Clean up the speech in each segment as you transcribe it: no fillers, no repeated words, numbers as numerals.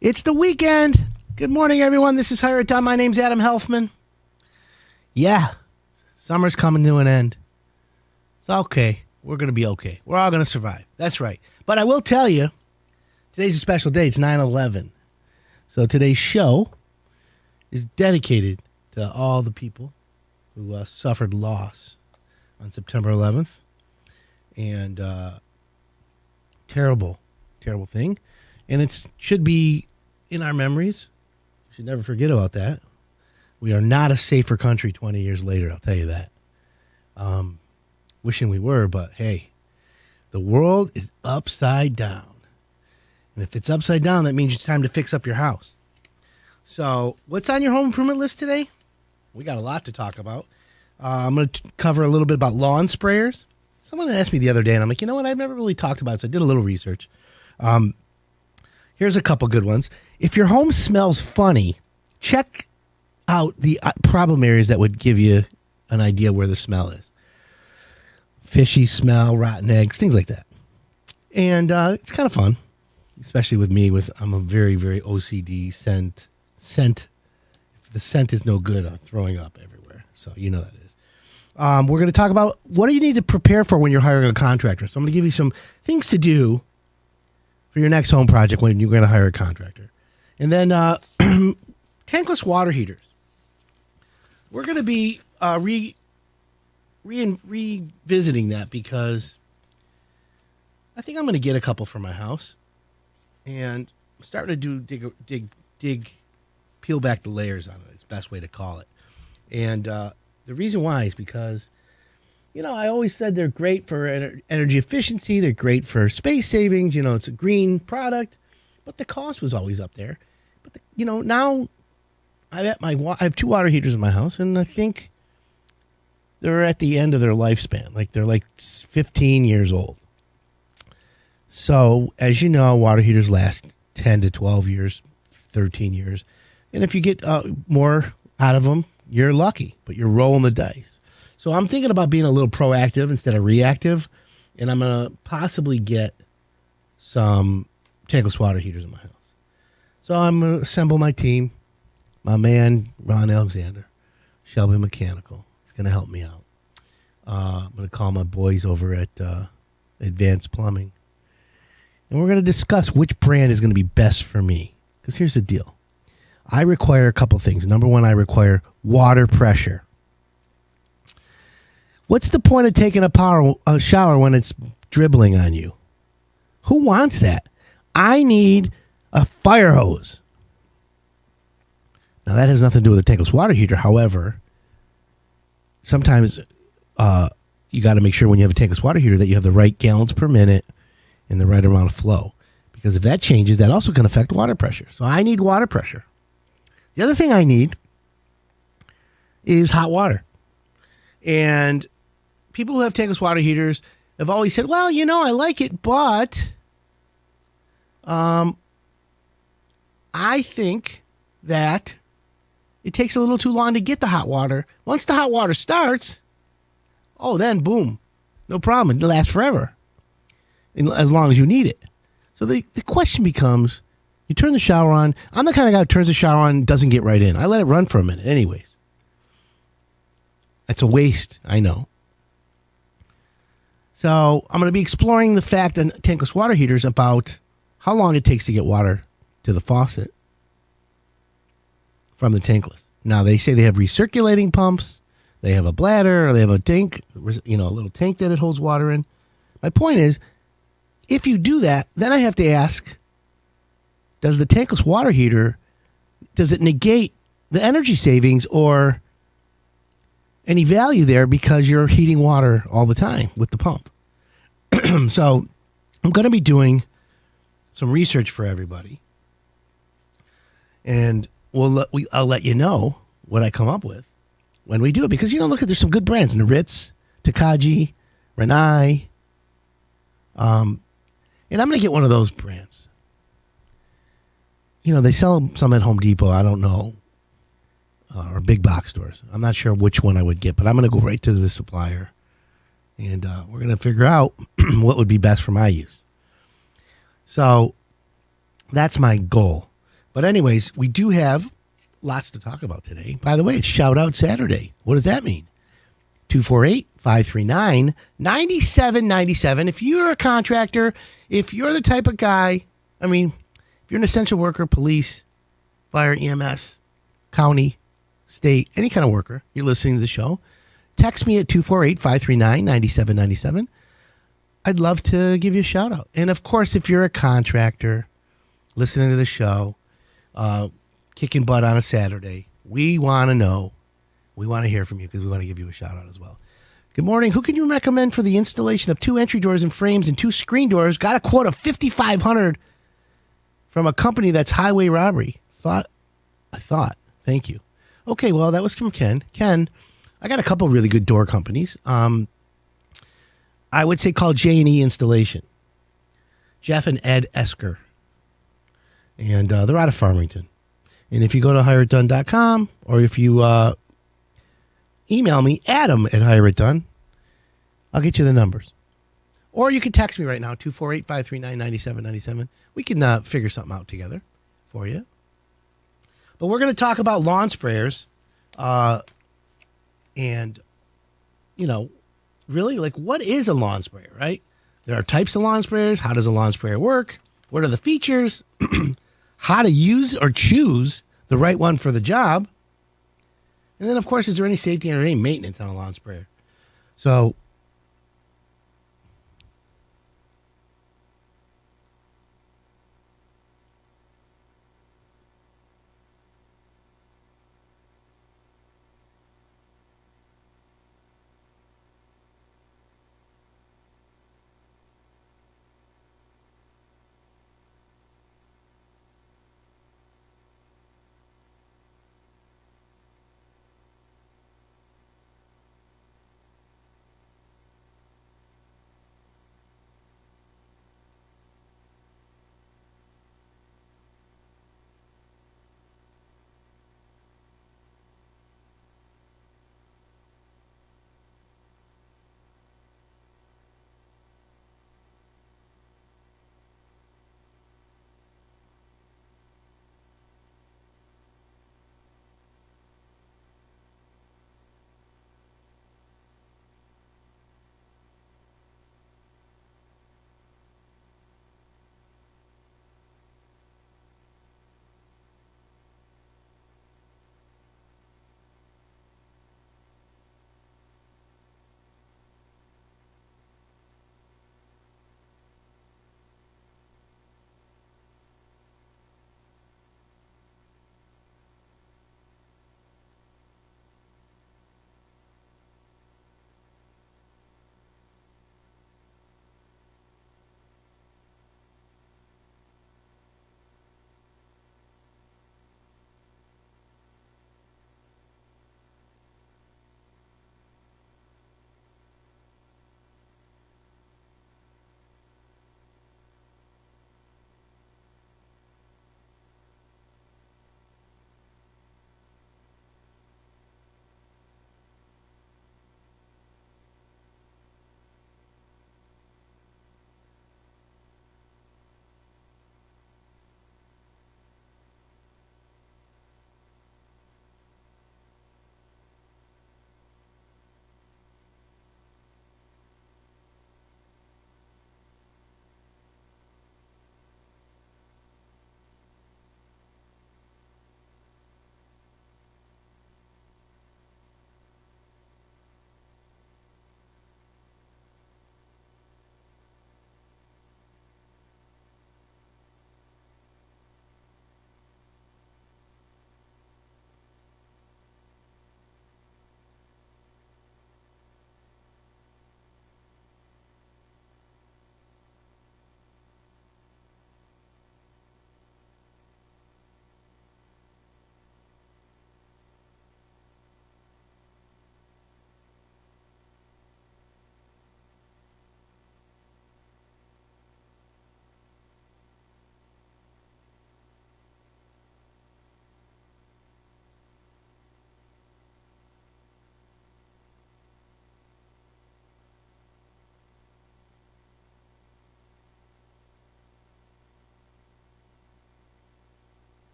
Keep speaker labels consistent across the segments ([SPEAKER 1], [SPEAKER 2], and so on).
[SPEAKER 1] It's the weekend. Good morning, everyone. This is Hire It Done. My name's Adam Helfman. Yeah, summer's coming to an end. It's okay. We're going to be okay. We're all going to survive. That's right. But I will tell you, today's a special day. It's 9/11. So today's show is dedicated to all the people who suffered loss on September 11th. And terrible, terrible thing. And it should be in our memories. We should never forget about that. We are not a safer country 20 years later, I'll tell you that. Wishing we were, but hey, the world is upside down. And if it's upside down, that means it's time to fix up your house. So what's on your home improvement list today? We got a lot to talk about. I'm going to cover a little bit about lawn sprayers. Someone asked me the other day, and I'm like, you know what? I've never really talked about it, so I did a little research. Here's a couple good ones. If your home smells funny, check out the problem areas that would give you an idea where the smell is. Fishy smell, rotten eggs, things like that. And it's kind of fun, especially with me. I'm a very, very OCD scent. If the scent is no good, I'm throwing up everywhere. So you know that is. We're going to talk about what do you need to prepare for when you're hiring a contractor. So I'm going to give you some things to do for your next home project when you're going to hire a contractor. And then tankless water heaters. We're going to be revisiting that because I think I'm going to get a couple for my house. And I'm starting to dig, peel back the layers on it. It's the best way to call it. And the reason why is because, you know, I always said they're great for energy efficiency. They're great for space savings. You know, it's a green product, but the cost was always up there. But, now I have two water heaters in my house, and I think they're at the end of their lifespan. Like they're like 15 years old. So, as you know, water heaters last 10 to 12 years, 13 years. And if you get more out of them, you're lucky, but you're rolling the dice. So I'm thinking about being a little proactive instead of reactive, and I'm going to possibly get some tankless water heaters in my house. So I'm going to assemble my team. My man, Ron Alexander, Shelby Mechanical, is going to help me out. I'm going to call my boys over at Advanced Plumbing, and we're going to discuss which brand is going to be best for me. Because here's the deal. I require a couple things. Number one, I require water pressure. What's the point of taking a shower when it's dribbling on you? Who wants that? I need a fire hose. Now, that has nothing to do with a tankless water heater. However, sometimes you got to make sure when you have a tankless water heater that you have the right gallons per minute and the right amount of flow. Because if that changes, that also can affect water pressure. So I need water pressure. The other thing I need is hot water. And people who have tankless water heaters have always said, well, I like it, but I think that it takes a little too long to get the hot water. Once the hot water starts, then boom, no problem. It lasts forever, as long as you need it. So the question becomes, you turn the shower on. I'm the kind of guy who turns the shower on and doesn't get right in. I let it run for a minute anyways. It's a waste, I know. So I'm going to be exploring the fact on tankless water heaters about how long it takes to get water to the faucet from the tankless. Now, they say they have recirculating pumps. They have a bladder, or they have a tank, a little tank that it holds water in. My point is, if you do that, then I have to ask, does the tankless water heater, does it negate the energy savings or any value there because you're heating water all the time with the pump? So I'm going to be doing some research for everybody. And I'll let you know what I come up with when we do it. Because, look, there's some good brands. Ritz, Takagi, Renai. And I'm going to get one of those brands. They sell some at Home Depot. I don't know. Or big box stores. I'm not sure which one I would get, but I'm going to go right to the supplier. And we're going to figure out what would be best for my use. So that's my goal. But anyways, we do have lots to talk about today. By the way, it's Shout Out Saturday. What does that mean? 248-539-9797. If you're a contractor, if you're the type of guy, if you're an essential worker, police, fire, EMS, county, state, any kind of worker, you're listening to the show, text me at 248-539-9797. I'd love to give you a shout out. And of course, if you're a contractor listening to the show, kicking butt on a Saturday, we want to know. We want to hear from you because we want to give you a shout out as well. Good morning. Who can you recommend for the installation of 2 entry doors and frames and 2 screen doors? Got a quote of $5,500 from a company that's highway robbery. I thought. Thank you. Okay, well, that was from Ken. Ken, I got a couple really good door companies. I would say call J&E Installation. Jeff and Ed Esker. And they're out of Farmington. And if you go to hireitdone.com or if you email me, Adam@hireitdone, I'll get you the numbers. Or you can text me right now, 248-539-9797. We can figure something out together for you. But we're going to talk about lawn sprayers. And, really, what is a lawn sprayer, right? There are types of lawn sprayers. How does a lawn sprayer work? What are the features? How to use or choose the right one for the job. And then, of course, is there any safety or any maintenance on a lawn sprayer? So,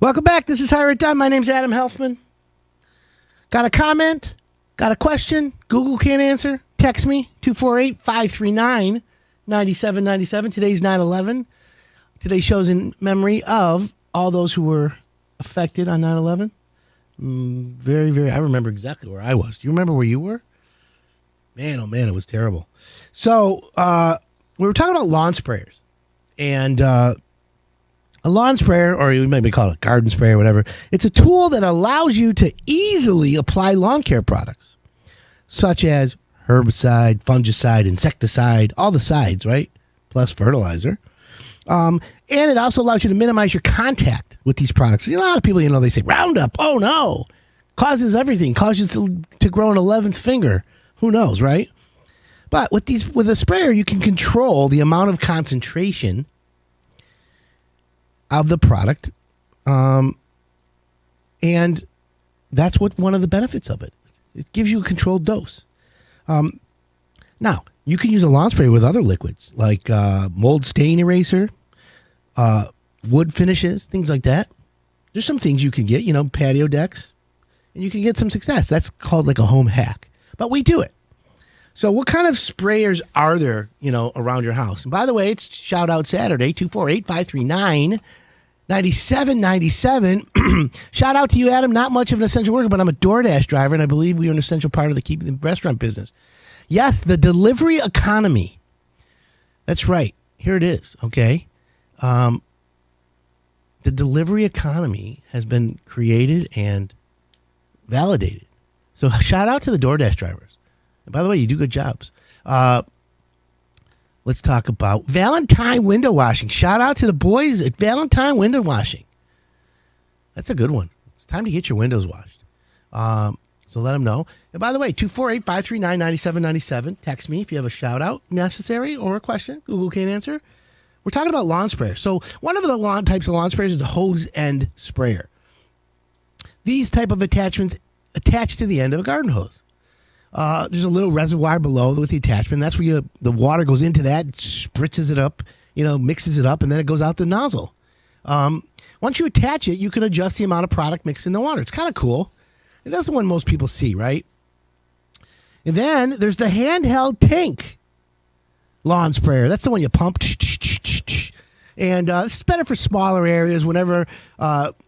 [SPEAKER 1] Welcome back. This is Hire It Done. My name's Adam Helfman. Got a comment? Got a question? Google can't answer? Text me, 248-539-9797. Today's 9/11. Today's show's in memory of all those who were affected on 9/11. Very, very, I remember exactly where I was. Do you remember where you were? Man, oh man, it was terrible. So, we were talking about lawn sprayers. And a lawn sprayer, or you maybe call it a garden sprayer, whatever, it's a tool that allows you to easily apply lawn care products, such as herbicide, fungicide, insecticide, all the sides, right? Plus fertilizer. And it also allows you to minimize your contact with these products. A lot of people, they say Roundup. Oh no, causes everything. Causes you to grow an 11th finger. Who knows, right? But with a sprayer, you can control the amount of concentration of the product, and that's what one of the benefits of it. It gives you a controlled dose. Now, you can use a lawn sprayer with other liquids like mold stain eraser, wood finishes, things like that. There's some things you can get, patio decks, and you can get some success. That's called like a home hack. But we do it. So what kind of sprayers are there, around your house? And by the way, it's Shout Out Saturday, 248-539-9797. Shout out to you, Adam. Not much of an essential worker, but I'm a DoorDash driver, and I believe we are an essential part of keeping the restaurant business. Yes, the delivery economy. That's right. Here it is, okay? The delivery economy has been created and validated. So shout out to the DoorDash drivers. And by the way, you do good jobs. Let's talk about Valentine window washing. Shout out to the boys at Valentine window washing. That's a good one. It's time to get your windows washed. So let them know. And by the way, 248-539-9797. Text me if you have a shout out necessary or a question Google can't answer. We're talking about lawn sprayer. So one of the types of lawn sprayers is a hose end sprayer. These type of attachments attach to the end of a garden hose. There's a little reservoir below with the attachment. That's where the water goes into that, spritzes it up, mixes it up, and then it goes out the nozzle. Once you attach it, you can adjust the amount of product mixed in the water. It's kind of cool. And that's the one most people see, right? And then there's the handheld tank lawn sprayer. That's the one you pump. And it's better for smaller areas whenever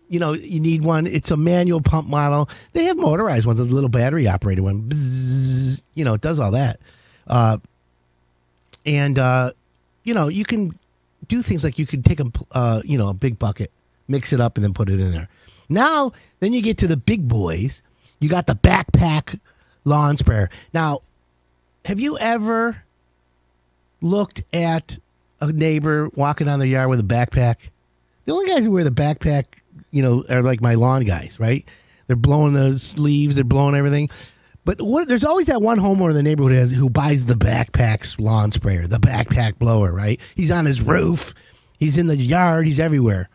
[SPEAKER 1] you need one. It's a manual pump model. They have motorized ones, a little battery operated one. Bzzz, it does all that. You can do things like you can take a big bucket, mix it up, and then put it in there. Now, then you get to the big boys. You got the backpack lawn sprayer. Now, have you ever looked at a neighbor walking down their yard with a backpack? The only guys who wear the backpack, are like my lawn guys, right? They're blowing those leaves, they're blowing everything. But there's always that one homeowner in the neighborhood who buys the backpack lawn sprayer, the backpack blower, right? He's on his roof, he's in the yard, he's everywhere.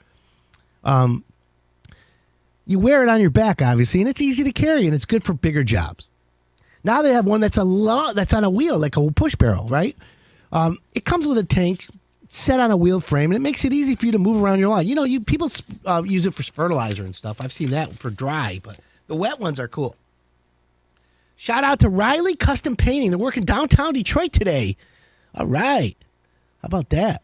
[SPEAKER 1] You wear it on your back, obviously, and it's easy to carry, and it's good for bigger jobs. Now they have one that's that's on a wheel, like a push barrel, right? It comes with a tank set on a wheel frame, and it makes it easy for you to move around your lawn. People use it for fertilizer and stuff. I've seen that for dry, but the wet ones are cool. Shout out to Riley Custom Painting. They're working downtown Detroit today. All right. How about that?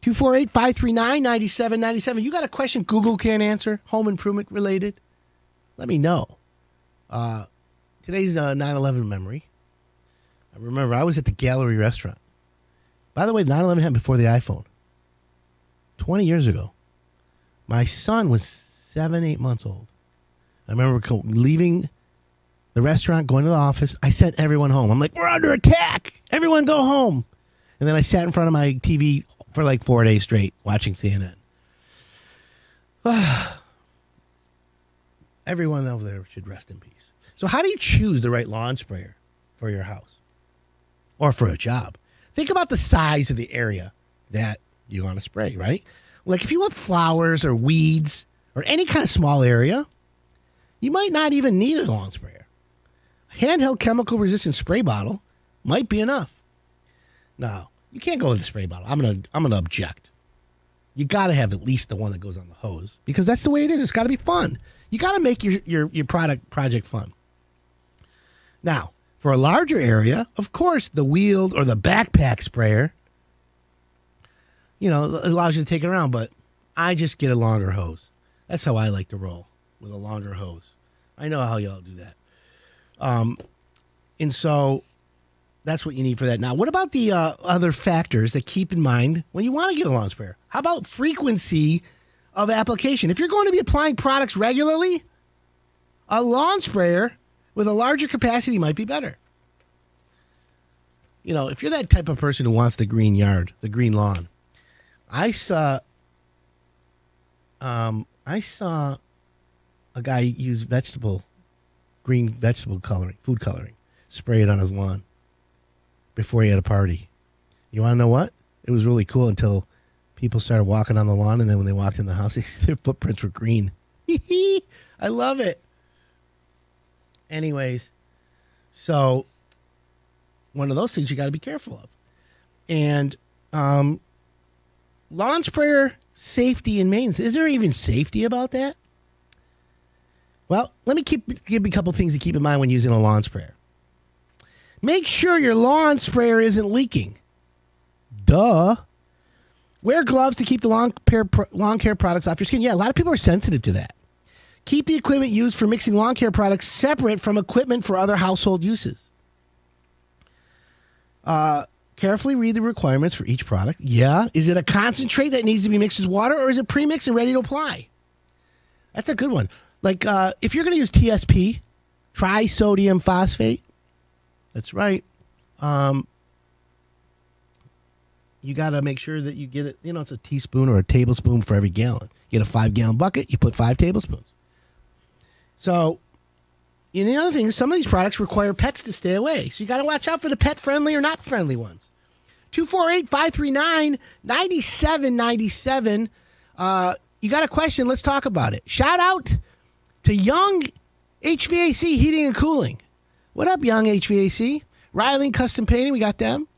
[SPEAKER 1] 248-539-9797. You got a question Google can't answer, home improvement related? Let me know. Today's 9/11 memory. I remember I was at the Gallery Restaurant. By the way, 9/11 happened before the iPhone. 20 years ago. My son was 7, 8 months old. I remember leaving the restaurant, going to the office. I sent everyone home. I'm like, we're under attack. Everyone go home. And then I sat in front of my TV for like 4 days straight watching CNN. Everyone over there should rest in peace. So how do you choose the right lawn sprayer for your house or for a job? Think about the size of the area that you want to spray, right? Like if you have flowers or weeds or any kind of small area, you might not even need a lawn sprayer. A handheld chemical-resistant spray bottle might be enough. Now, you can't go with a spray bottle. I'm gonna object. You got to have at least the one that goes on the hose because that's the way it is. It's got to be fun. You got to make your project fun. Now, for a larger area, of course, the wheeled or the backpack sprayer, allows you to take it around, but I just get a longer hose. That's how I like to roll, with a longer hose. I know how y'all do that. And so that's what you need for that. Now, what about the other factors that keep in mind when you want to get a lawn sprayer? How about frequency of application? If you're going to be applying products regularly, a lawn sprayer with a larger capacity might be better. If you're that type of person who wants the green yard, the green lawn, I saw a guy use green vegetable coloring, food coloring, spray it on his lawn before he had a party. You want to know what? It was really cool until people started walking on the lawn, and then when they walked in the house, their footprints were green. I love it. Anyways, so one of those things you got to be careful of. And lawn sprayer safety and maintenance. Is there even safety about that? Well, let me give you a couple things to keep in mind when using a lawn sprayer. Make sure your lawn sprayer isn't leaking. Duh. Wear gloves to keep the lawn care products off your skin. Yeah, a lot of people are sensitive to that. Keep the equipment used for mixing lawn care products separate from equipment for other household uses. Carefully read the requirements for each product. Yeah. Is it a concentrate that needs to be mixed with water, or is it pre-mixed and ready to apply? That's a good one. Like, if you're going to use TSP, trisodium phosphate, that's right. You got to make sure that you get it, it's a teaspoon or a tablespoon for every gallon. You get a 5-gallon bucket, you put 5 tablespoons. So, the other thing is some of these products require pets to stay away. So you got to watch out for the pet-friendly or not-friendly ones. 248-539-9797. You got a question, let's talk about it. Shout out to Young HVAC Heating and Cooling. What up, Young HVAC? Riley Custom Painting, we got them.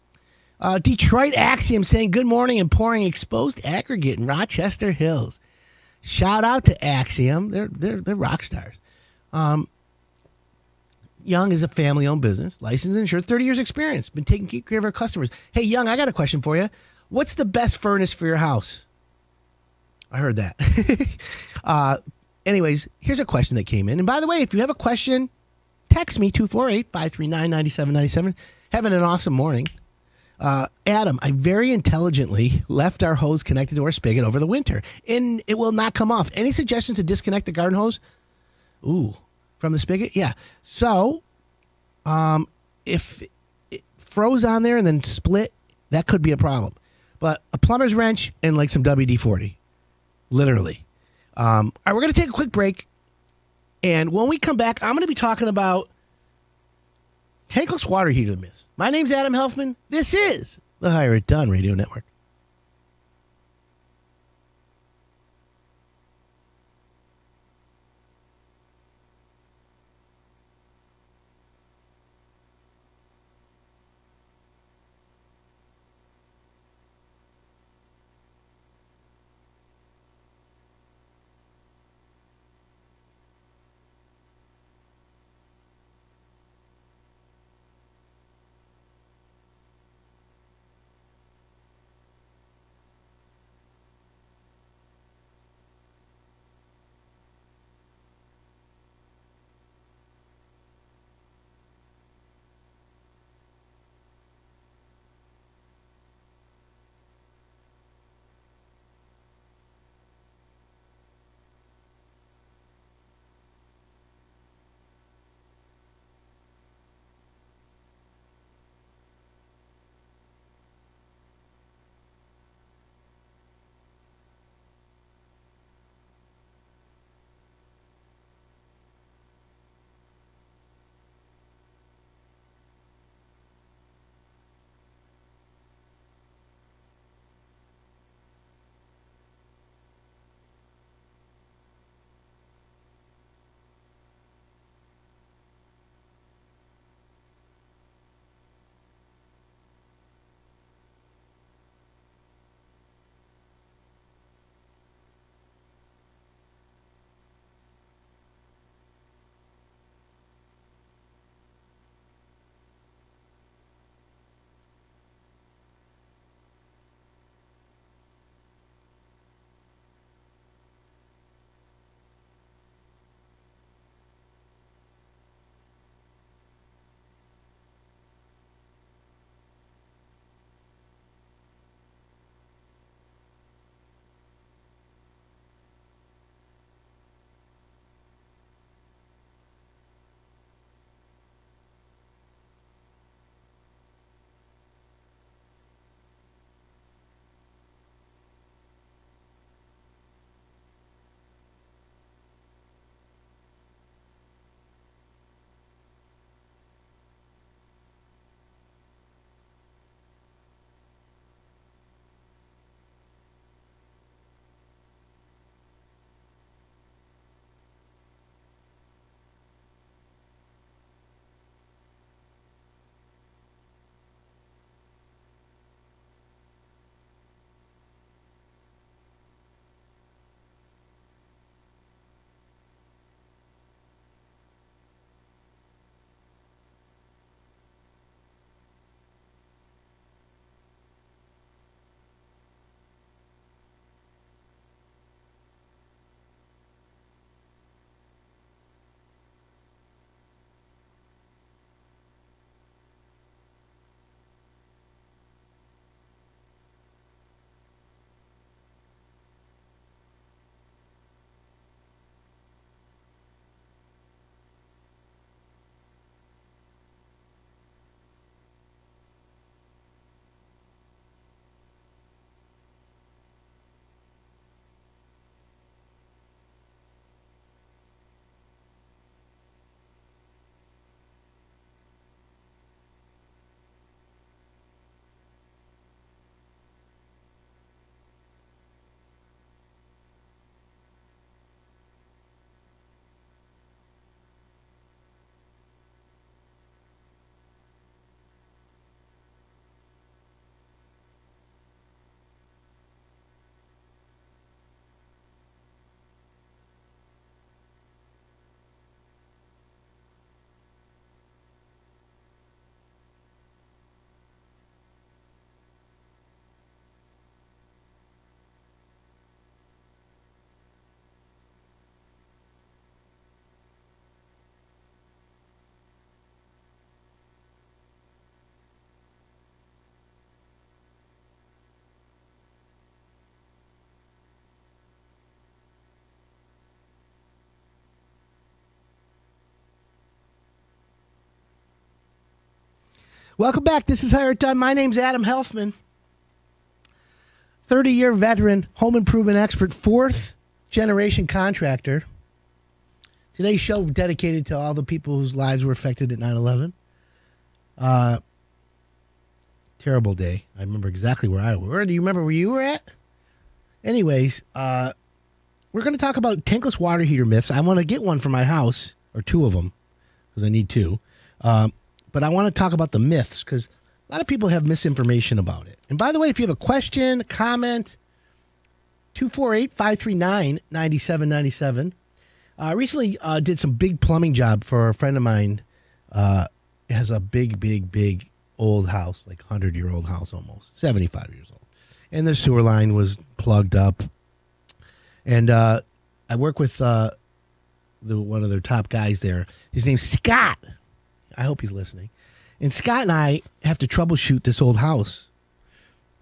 [SPEAKER 1] Detroit Axiom saying good morning and pouring exposed aggregate in Rochester Hills. Shout out to Axiom. They're rock stars. Young is a family-owned business, licensed and insured, 30 years experience, been taking care of our customers. Hey, Young, I got a question for you. What's the best furnace for your house? I heard that. Anyways, here's a question that came in. And by the way, if you have a question, text me, 248-539-9797. Having an awesome morning. Adam, I very intelligently left our hose connected to our spigot over the winter, and it will not come off. Any suggestions to disconnect the garden hose? Ooh, from the spigot? Yeah. So, if it froze on there and then split, that could be a problem. But a plumber's wrench and like some WD-40. Literally. All right, we're going to take a quick break. And when we come back, I'm going to be talking about tankless water heater mist. My name's Adam Helfman. This is the Hire It Done Radio Network. Welcome back. This is Hire It Done. My name's Adam Helfman, 30-year veteran, home improvement expert, fourth-generation contractor. Today's show dedicated to all the people whose lives were affected at 9/11. Terrible day. I remember exactly where I was. Do you remember where you were at? Anyways, we're going to talk about tankless water heater myths. I want to get one for my house, or two of them, because I need two. But I want to talk about the myths, because a lot of people have misinformation about it. And by the way, if you have a question, comment, 248-539-9797. Recently did some big plumbing job for a friend of mine. It has a big old house, like 100-year-old house almost, 75 years old. And the sewer line was plugged up. And I work with one of their top guys there. His name's Scott. I hope he's listening. And Scott and I have to troubleshoot this old house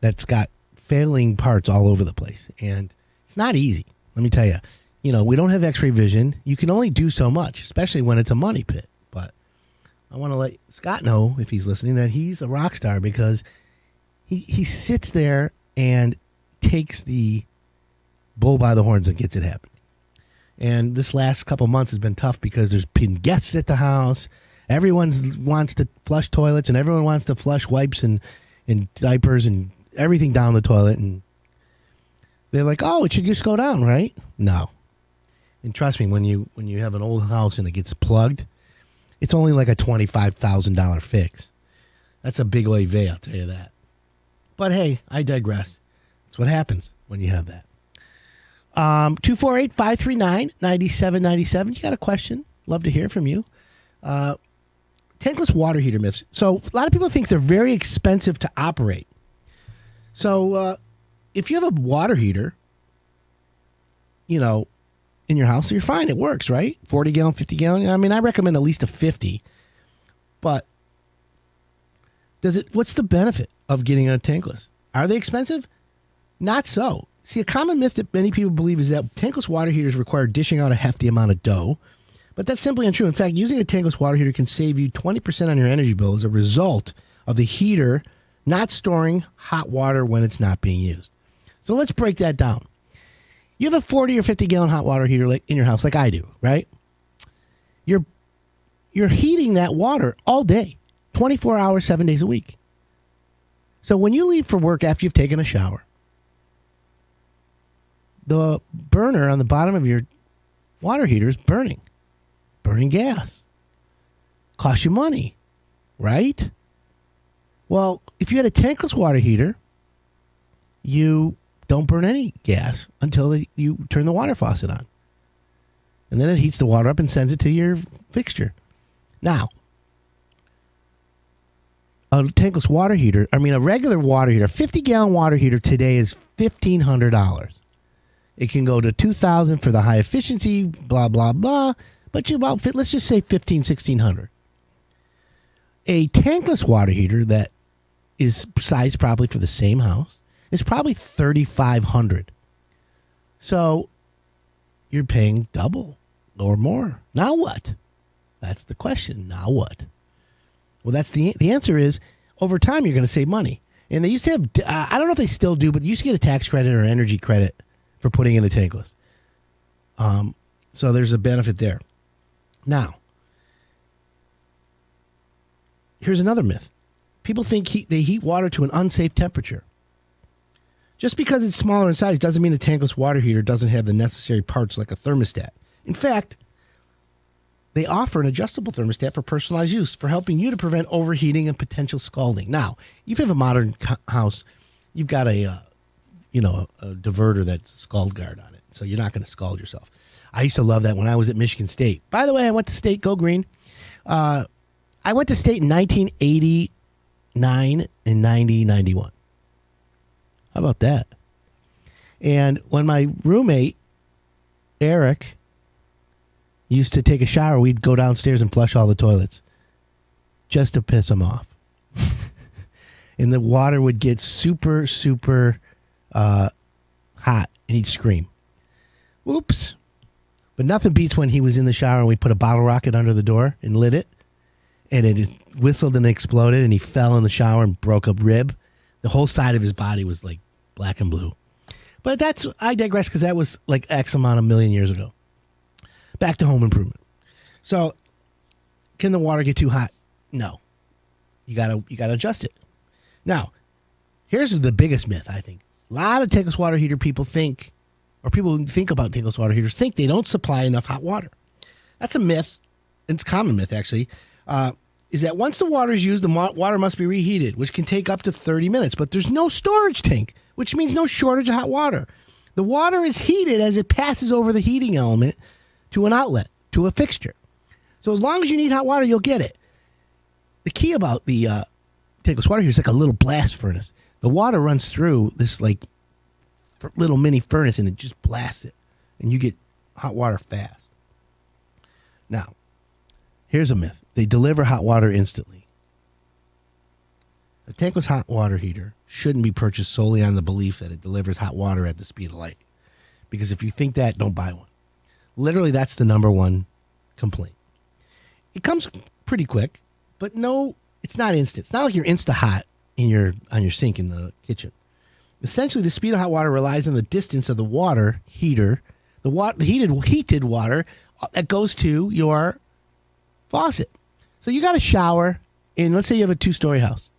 [SPEAKER 1] that's got failing parts all over the place. And it's not easy, let me tell you. You know, we don't have x-ray vision. You can only do so much, especially when it's a money pit. But I want to let Scott know, if he's listening, that he's a rock star, because he sits there and takes the bull by the horns and gets it happening. And this last couple months has been tough because there's been guests at the house. Everyone wants to flush toilets, and everyone wants to flush wipes and diapers and everything down the toilet. And they're like, oh, it should just go down, right? No. And trust me, when you have an old house and it gets plugged, it's only like a $25,000 fix. That's a big oy vey, I'll tell you that. But hey, I digress. That's what happens when you have that. 248-539-9797. You got a question? Love to hear from you. Tankless water heater myths. So a lot of people think they're very expensive to operate. So if you have a water heater, you know, in your house, you're fine. It works, right? 40 gallon, 50 gallon. I mean, I recommend at least a 50. But what's the benefit of getting a tankless? Are they expensive? Not so. See, a common myth that many people believe is that tankless water heaters require dishing out a hefty amount of dough. But that's simply untrue. In fact, using a tankless water heater can save you 20% on your energy bill as a result of the heater not storing hot water when it's not being used. So let's break that down. You have a 40 or 50 gallon hot water heater in your house, like I do, right? You're heating that water all day, 24 hours, 7 days a week. So when you leave for work after you've taken a shower, the burner on the bottom of your water heater is burning gas. Costs you money, right? Well, if you had a tankless water heater, you don't burn any gas until you turn the water faucet on. And then it heats the water up and sends it to your fixture. Now, a tankless water heater, a regular water heater, a 50-gallon water heater today is $1,500. It can go to $2,000 for the high efficiency, blah, blah, blah. But let's just say $1,600. A tankless water heater that is sized probably for the same house is probably $3,500. So you're paying double or more. Now what? That's the question. Now what? Well, that's the answer is over time you're going to save money. And they used to have, I don't know if they still do, but you used to get a tax credit or energy credit for putting in a tankless. So there's a benefit there. Now, here's another myth. People think they heat water to an unsafe temperature. Just because it's smaller in size doesn't mean a tankless water heater doesn't have the necessary parts like a thermostat. In fact, they offer an adjustable thermostat for personalized use for helping you to prevent overheating and potential scalding. Now, if you have a modern house, you've got a diverter that's scald guard on it, so you're not going to scald yourself. I used to love that when I was at Michigan State. By the way, I went to State, go green. I went to State in 1989 and 91. How about that? And when my roommate, Eric, used to take a shower, we'd go downstairs and flush all the toilets just to piss him off. And the water would get super, super hot, and he'd scream. Whoops. But nothing beats when he was in the shower and we put a bottle rocket under the door and lit it. and it whistled and exploded, and he fell in the shower and broke a rib. The whole side of his body was like black and blue. But I digress, because that was like X amount of million years ago. Back to home improvement. So, can the water get too hot? No. You gotta adjust it. Now, here's the biggest myth, I think. A lot of tankless water heater people think, or people who think about tankless water heaters, think they don't supply enough hot water. That's a myth. It's a common myth, actually. Is that once the water is used, the water must be reheated, which can take up to 30 minutes. But there's no storage tank, which means no shortage of hot water. The water is heated as it passes over the heating element to an outlet, to a fixture. So as long as you need hot water, you'll get it. The key about the tankless water heater is like a little blast furnace. The water runs through this like little mini furnace, and it just blasts it, and you get hot water fast. Now, here's a myth. They deliver hot water instantly. A tankless hot water heater shouldn't be purchased solely on the belief that it delivers hot water at the speed of light. Because if you think that, don't buy one. Literally, that's the number one complaint. It comes pretty quick, but no, it's not instant. It's not like you're Insta-Hot on your sink in the kitchen. Essentially, the speed of hot water relies on the distance of the water heater, the heated water that goes to your faucet. So you got a shower, and let's say you have a 2-story house.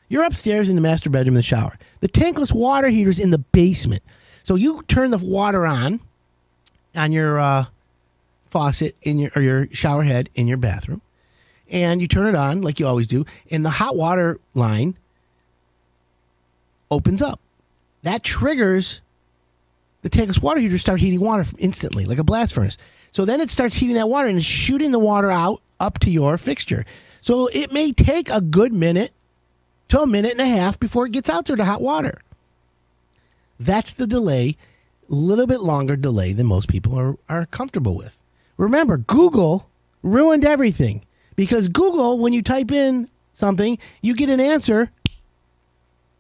[SPEAKER 1] You're upstairs in the master bedroom in the shower. The tankless water heater's in the basement. So you turn the water on your faucet or your shower head in your bathroom, and you turn it on like you always do, and the hot water line opens up. That triggers the tankless water heater to start heating water instantly, like a blast furnace. So then it starts heating that water and is shooting the water out up to your fixture. So it may take a good minute to a minute and a half before it gets out there to hot water. That's the delay, a little bit longer delay than most people are comfortable with. Remember, Google ruined everything, because Google, when you type in something, you get an answer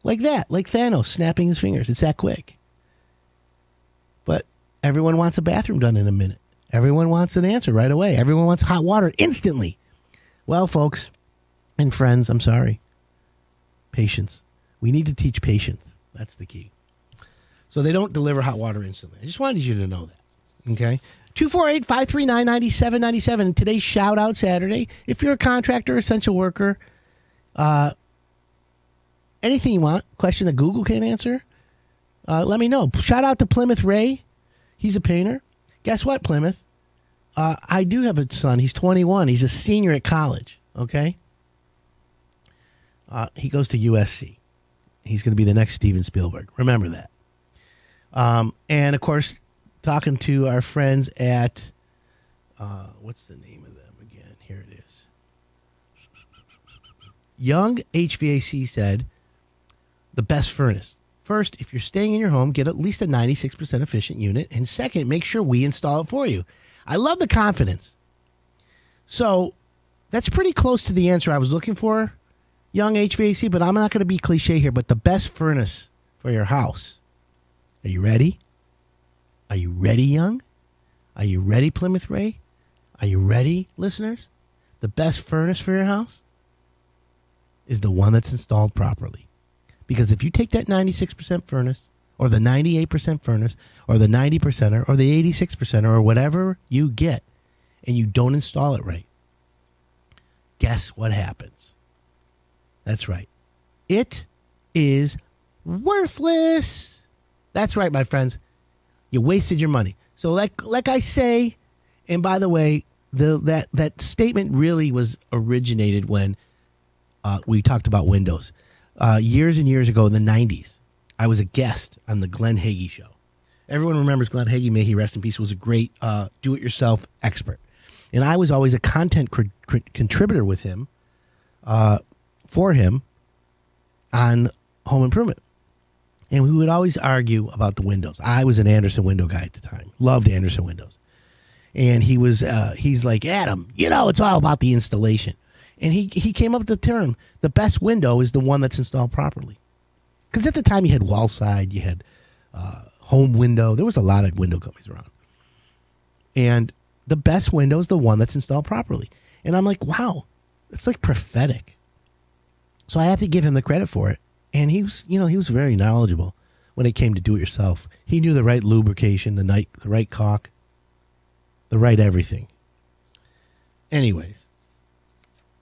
[SPEAKER 1] like that, like Thanos snapping his fingers. It's that quick. But everyone wants a bathroom done in a minute. Everyone wants an answer right away. Everyone wants hot water instantly. Well, folks and friends, I'm sorry. Patience. We need to teach patience. That's the key. So they don't deliver hot water instantly. I just wanted you to know that. Okay? 248-539-9797. Today's shout out Saturday. If you're a contractor, essential worker, anything you want, question that Google can't answer, let me know. Shout out to Plymouth Ray. He's a painter. Guess what, Plymouth? I do have a son. He's 21. He's a senior at college. Okay? He goes to USC. He's going to be the next Steven Spielberg. Remember that. And, of course, talking to our friends at, what's the name of them again? Here it is. Young HVAC said, the best furnace. First, if you're staying in your home, get at least a 96% efficient unit. And second, make sure we install it for you. I love the confidence. So that's pretty close to the answer I was looking for, Young HVAC, but I'm not going to be cliche here, but the best furnace for your house. Are you ready? Are you ready, Young? Are you ready, Plymouth Ray? Are you ready, listeners? The best furnace for your house is the one that's installed properly. Because if you take that 96% furnace, or the 98% furnace, or the 90%er, or the 86%er, or whatever you get, and you don't install it right, guess what happens? That's right. It is worthless. That's right, my friends. You wasted your money. So like I say, and by the way, that statement really was originated when we talked about windows. Years and years ago in the 90s, I was a guest on the Glenn Hagee show. Everyone remembers Glenn Hagee, may he rest in peace, was a great do-it-yourself expert. And I was always a content contributor with him, for him, on home improvement. And we would always argue about the windows. I was an Anderson window guy at the time. Loved Anderson windows. And he's like, Adam, it's all about the installation. And he came up with the term, the best window is the one that's installed properly. Because at the time you had Wallside, you had Home Window. There was a lot of window companies around. And the best window is the one that's installed properly. And I'm like, wow, It's like prophetic. So I have to give him the credit for it. And he was very knowledgeable when it came to do it yourself. He knew the right lubrication, the right caulk, the right everything. Anyways,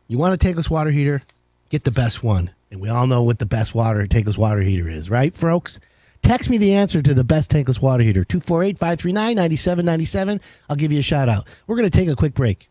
[SPEAKER 1] you want a tankless water heater? Get the best one. And we all know what the best tankless water heater is, right, folks? Text me the answer to the best tankless water heater, 248-539-9797. I'll give you a shout out. We're going to take a quick break.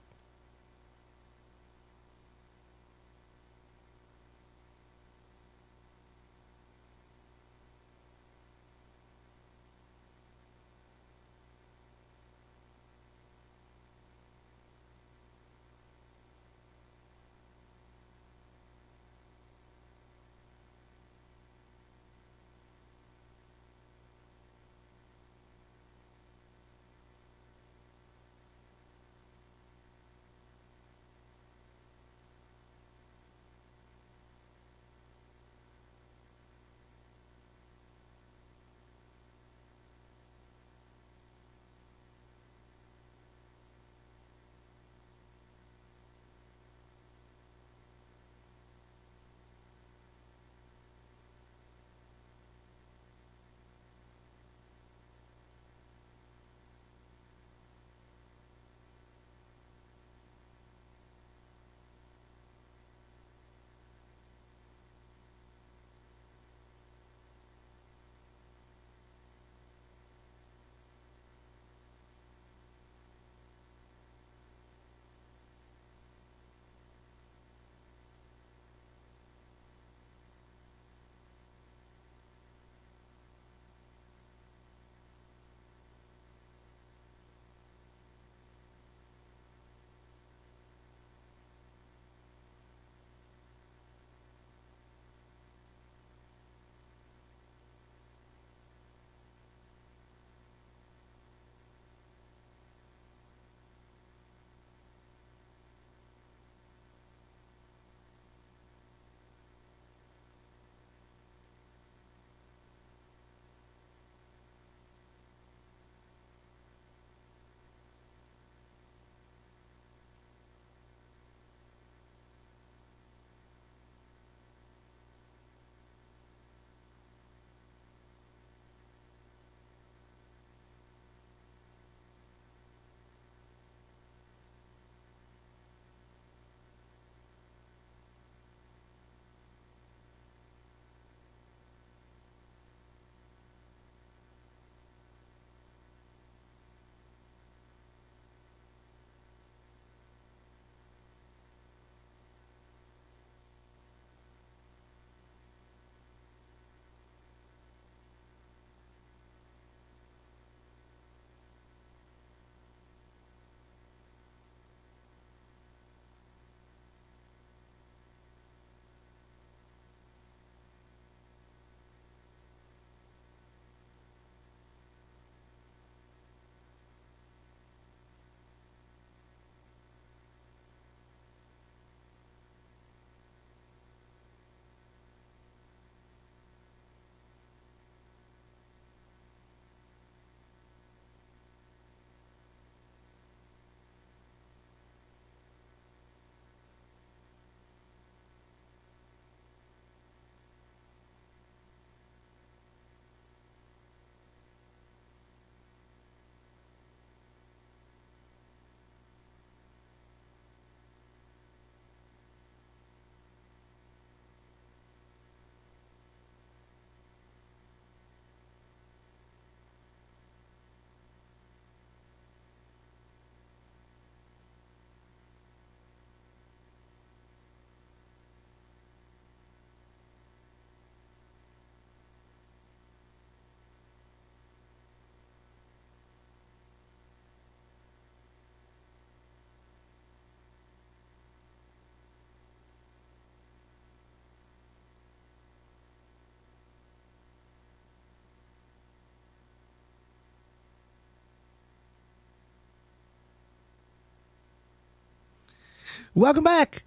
[SPEAKER 1] Welcome back.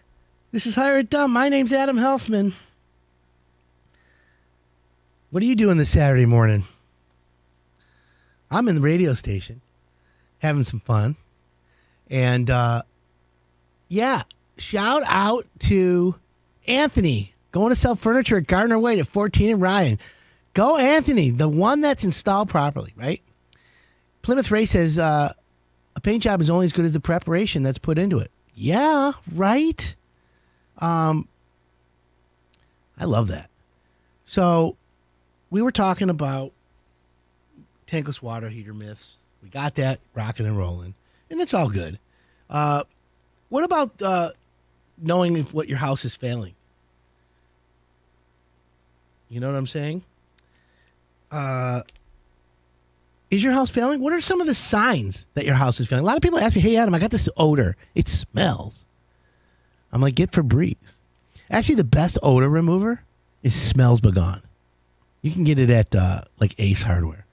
[SPEAKER 1] This is Hire It Dumb. My name's Adam Helfman. What are you doing this Saturday morning? I'm in the radio station having some fun. And, yeah, shout out to Anthony going to sell furniture at Gardner White at 14 and Ryan. Go Anthony, the one that's installed properly, right? Plymouth Ray says a paint job is only as good as the preparation that's put into it. Yeah, right? I love that. So we were talking about tankless water heater myths. We got that rocking and rolling, and it's all good. What about knowing what your house is failing? You know what I'm saying? Is your house failing? What are some of the signs that your house is failing? A lot of people ask me, hey, Adam, I got this odor. It smells. I'm like, get Febreze. Actually, the best odor remover is Smells Begone. You can get it at like Ace Hardware.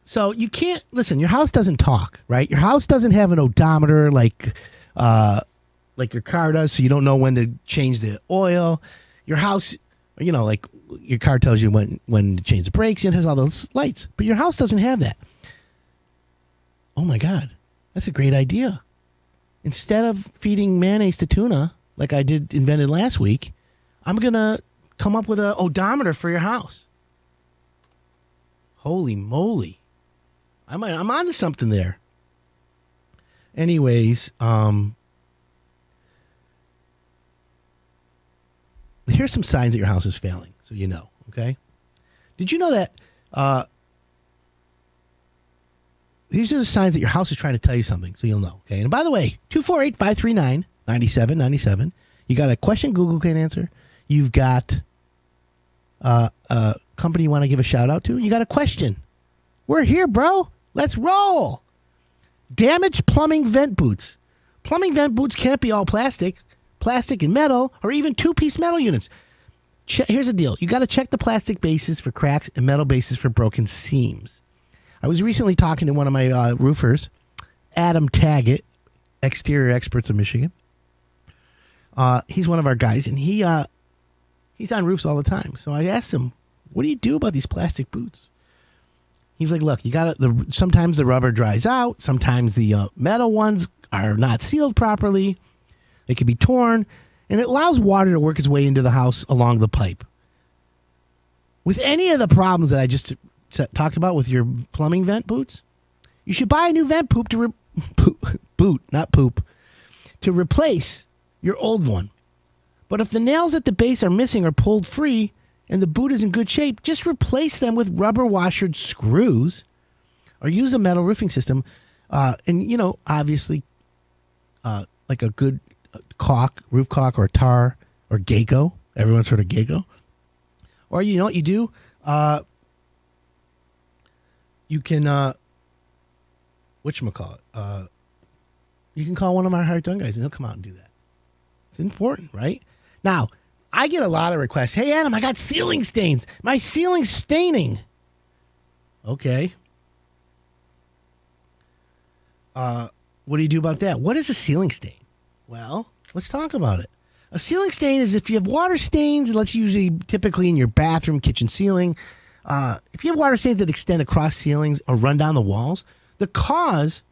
[SPEAKER 1] So you can't, listen, your house doesn't talk, right? Your house doesn't have an odometer like your car does, so you don't know when to change the oil. Your house, you know, like your car tells you when to change the brakes. It has all those lights, but your house doesn't have that. Oh my God, that's a great idea. Instead of feeding mayonnaise to tuna, like I invented last week, I'm going to come up with an odometer for your house. Holy moly. I'm onto something there. Anyways, here's some signs that your house is failing, so you know, okay? Did you know that these are the signs that your house is trying to tell you something, so you'll know, okay? And by the way, 248-539-9797. You got a question Google can't answer. You've got a company you want to give a shout out to. You got a question. We're here, bro. Let's roll. Damaged plumbing vent boots. Plumbing vent boots can't be all plastic and metal, or even two-piece metal units. Here's the deal. You got to check the plastic bases for cracks and metal bases for broken seams. I was recently talking to one of my roofers, Adam Taggett, Exterior Experts of Michigan. He's one of our guys, and he's on roofs all the time. So I asked him, what do you do about these plastic boots? He's like, look, sometimes the rubber dries out. Sometimes the metal ones are not sealed properly. They could be torn, and it allows water to work its way into the house along the pipe. With any of the problems that I just talked about with your plumbing vent boots, you should buy a new vent to replace your old one. But if the nails at the base are missing or pulled free and the boot is in good shape, just replace them with rubber washered screws or use a metal roofing system. And, you know, obviously, like a good roof caulk or tar or Geico. Everyone's heard of Geico. Or you know what you do? You can, whatchamacallit? You can call one of our hired done guys and they'll come out and do that. It's important, right? Now, I get a lot of requests. Hey, Adam, I got ceiling stains. My ceiling's staining. Okay. What do you do about that? What is a ceiling stain? Well, let's talk about it. A ceiling stain is if you have water stains, typically in your bathroom, kitchen ceiling. If you have water stains that extend across ceilings or run down the walls, the cause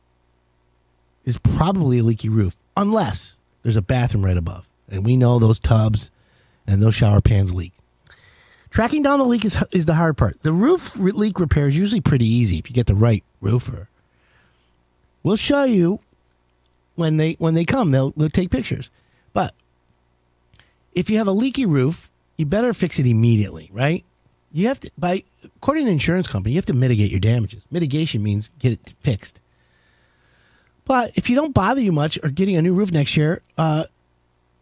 [SPEAKER 1] is probably a leaky roof, unless there's a bathroom right above. And we know those tubs and those shower pans leak. Tracking down the leak is the hard part. The roof leak repair is usually pretty easy if you get the right roofer. We'll show you when they come. They'll take pictures. But if you have a leaky roof, you better fix it immediately, right? You have to, according to the insurance company, you have to mitigate your damages. Mitigation means get it fixed. But if you don't bother you much or getting a new roof next year,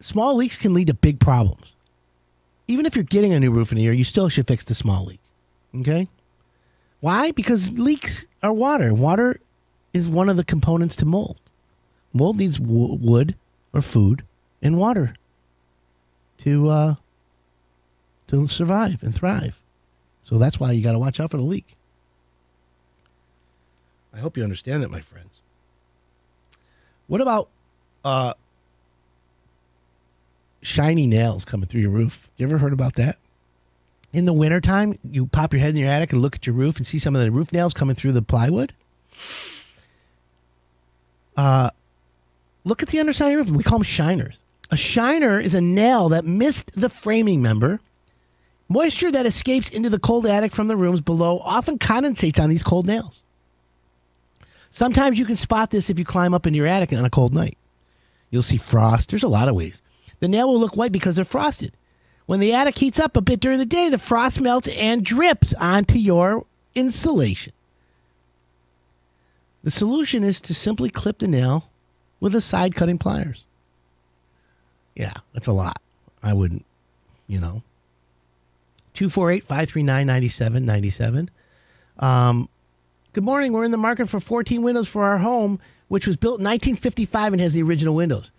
[SPEAKER 1] small leaks can lead to big problems. Even if you're getting a new roof in a year, you still should fix the small leak. Okay? Why? Because leaks are water. Water is one of the components to mold. Mold needs wood or food and water to survive and thrive. So that's why you got to watch out for the leak. I hope you understand that, my friends. What about shiny nails coming through your roof? You ever heard about that? In the wintertime, you pop your head in your attic and look at your roof and see some of the roof nails coming through the plywood. look at the underside of your roof. We call them shiners. A shiner is a nail that missed the framing member. Moisture that escapes into the cold attic from the rooms below often condensates on these cold nails. Sometimes you can spot this if you climb up into your attic on a cold night. You'll see frost. There's a lot of ways. The nail will look white because they're frosted. When the attic heats up a bit during the day, the frost melts and drips onto your insulation. The solution is to simply clip the nail with a side cutting pliers. Yeah, that's a lot. I wouldn't, 248-539-9797. Good morning. We're in the market for 14 windows for our home, which was built in 1955 and has the original windows.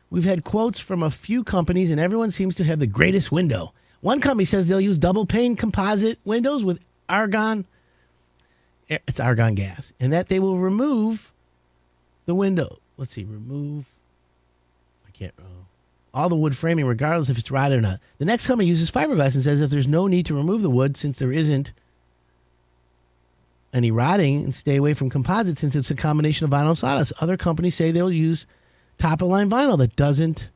[SPEAKER 1] We've had quotes from a few companies, and everyone seems to have the greatest window. One company says they'll use double pane composite windows with argon. It's argon gas, and that they will remove the window. Let's see, all the wood framing, regardless if it's rotted or not. The next company uses fiberglass and says if there's no need to remove the wood since there isn't any rotting, and stay away from composite since it's a combination of vinyl and sawdust. Other companies say they'll use top-of-line vinyl that doesn't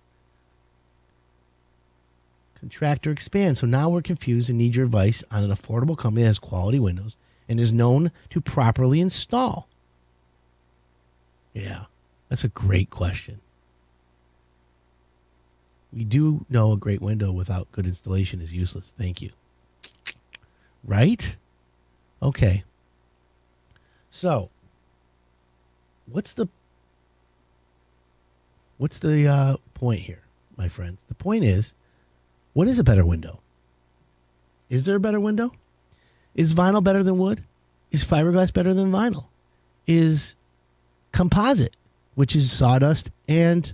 [SPEAKER 1] contract or expand. So now we're confused and need your advice on an affordable company that has quality windows and is known to properly install. Yeah, that's a great question. We do know a great window without good installation is useless. Thank you. Right? Okay. So, what's the point here, my friends? The point is, what is a better window? Is there a better window? Is vinyl better than wood? Is fiberglass better than vinyl? Is composite, which is sawdust and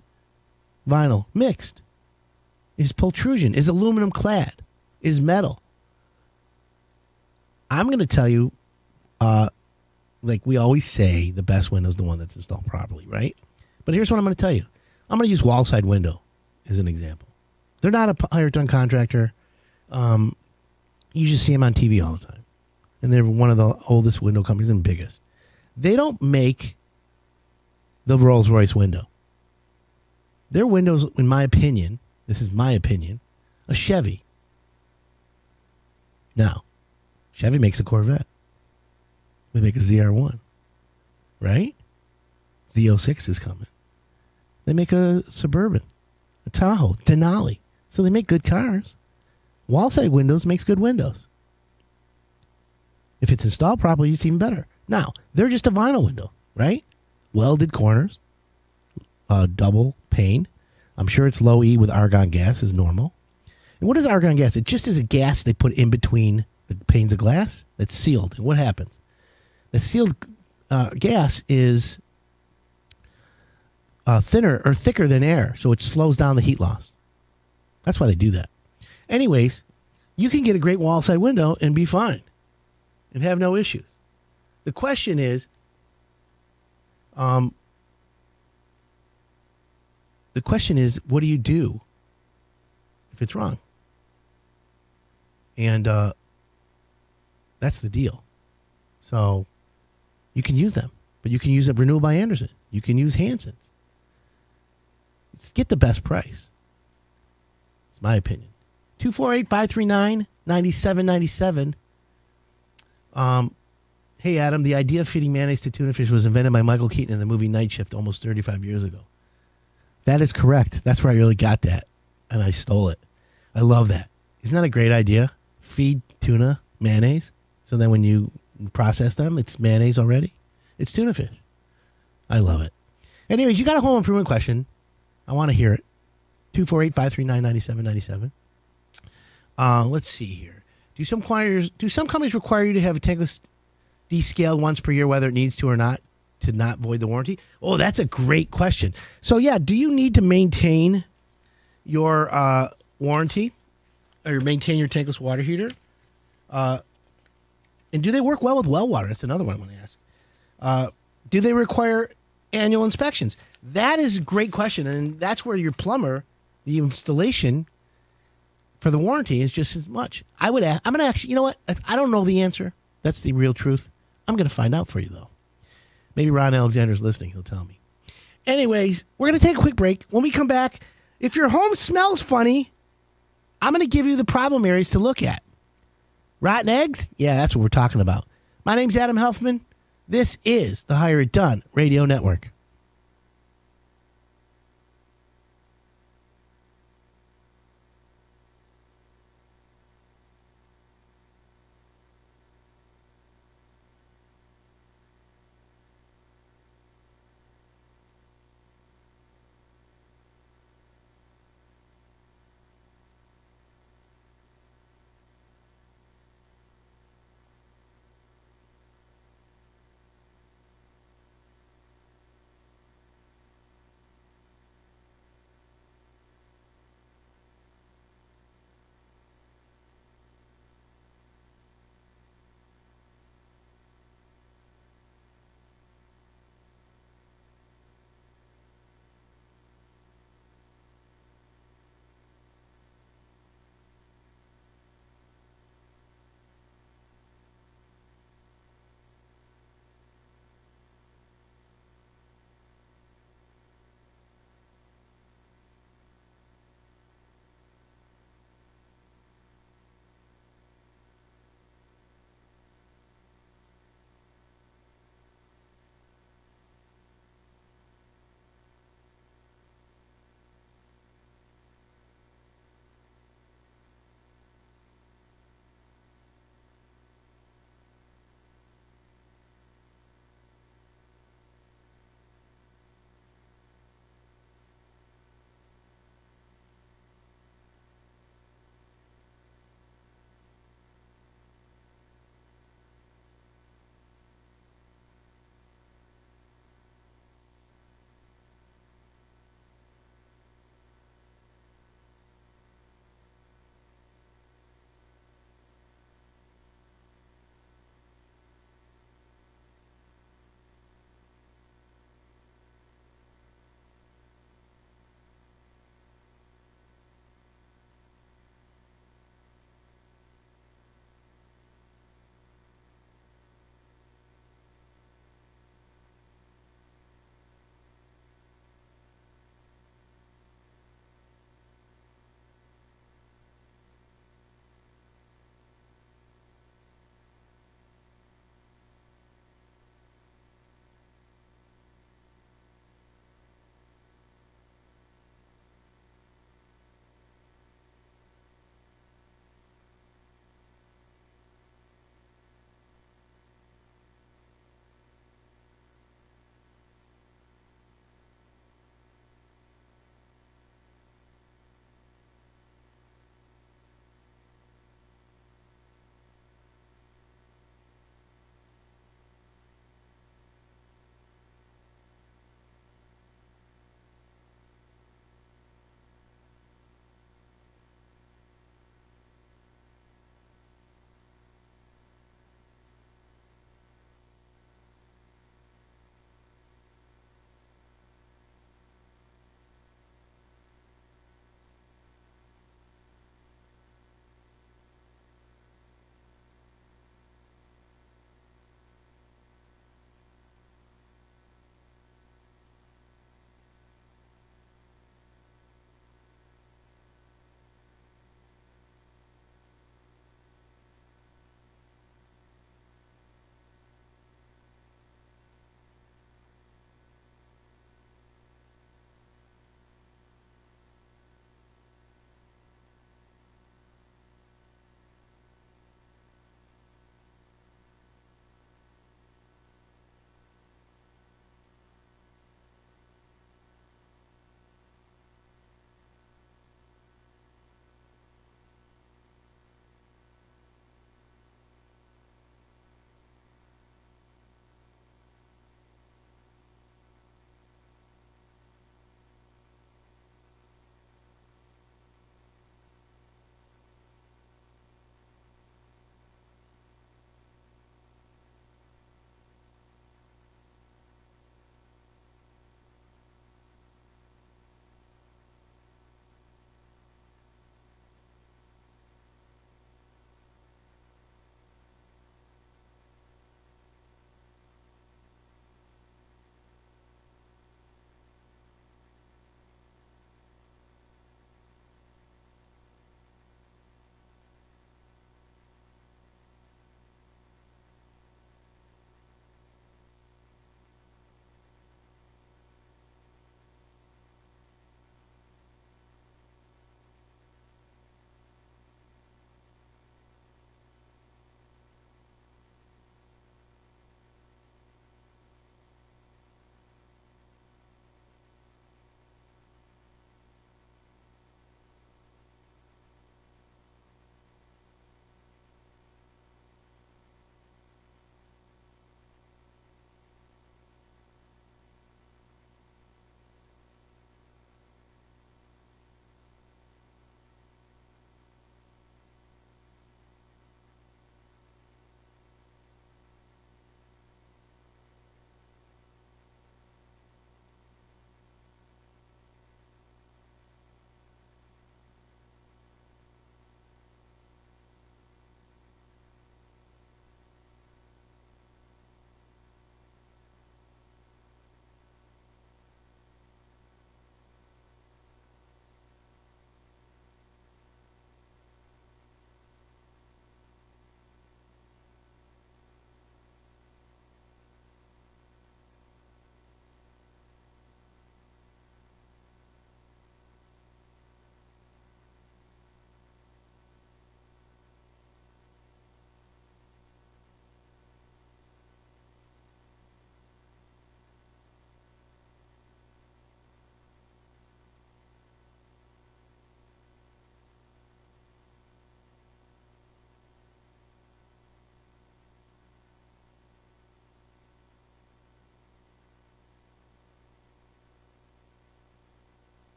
[SPEAKER 1] vinyl, mixed? Is pultrusion? Is aluminum clad? Is metal? I'm going to tell you, like we always say, the best window is the one that's installed properly, right? But here's what I'm going to tell you. I'm going to use wall side window as an example. They're not a hired done contractor. You just see them on TV all the time. And they're one of the oldest window companies and biggest. They don't make the Rolls-Royce window. Their windows, in my opinion, this is my opinion, a Chevy. Now, Chevy makes a Corvette. They make a ZR1, right? Z06 is coming. They make a Suburban, a Tahoe, Denali. So they make good cars. Wall-side windows makes good windows. If it's installed properly, it's even better. Now, they're just a vinyl window, right? Welded corners, double pane. I'm sure it's low E with argon gas is normal. And what is argon gas? It just is a gas they put in between the panes of glass that's sealed. And what happens? The sealed gas is thinner or thicker than air, so it slows down the heat loss. That's why they do that. Anyways, you can get a great wall side window and be fine and have no issues. The question is, what do you do if it's wrong? And that's the deal. So you can use them, but you can use a Renewal by Andersen. You can use Hansen's. Get the best price. It's my opinion. 248-539-9797. Hey, Adam, the idea of feeding mayonnaise to tuna fish was invented by Michael Keaton in the movie Night Shift almost 35 years ago. That is correct. That's where I really got that, and I stole it. I love that. Isn't that a great idea? Feed tuna mayonnaise, so then when you process them, it's mayonnaise already. It's tuna fish. I love it. Anyways, you got a home improvement question. I want to hear it. 248-539-9797. Let's see here. Do some companies require you to have a tankless descaled once per year, whether it needs to or not, to not void the warranty? Oh, that's a great question. So, yeah, do you need to maintain your warranty or maintain your tankless water heater? And do they work well with well water? That's another one I want to ask. Do they require annual inspections? That is a great question, and that's where your plumber, the installation for the warranty is just as much. I'm going to actually, you know what? I don't know the answer. That's the real truth. I'm going to find out for you, though. Maybe Ron Alexander's listening. He'll tell me. Anyways, we're going to take a quick break. When we come back, if your home smells funny, I'm going to give you the problem areas to look at. Rotten eggs? Yeah, that's what we're talking about. My name's Adam Helfman. This is the Hire It Done Radio Network.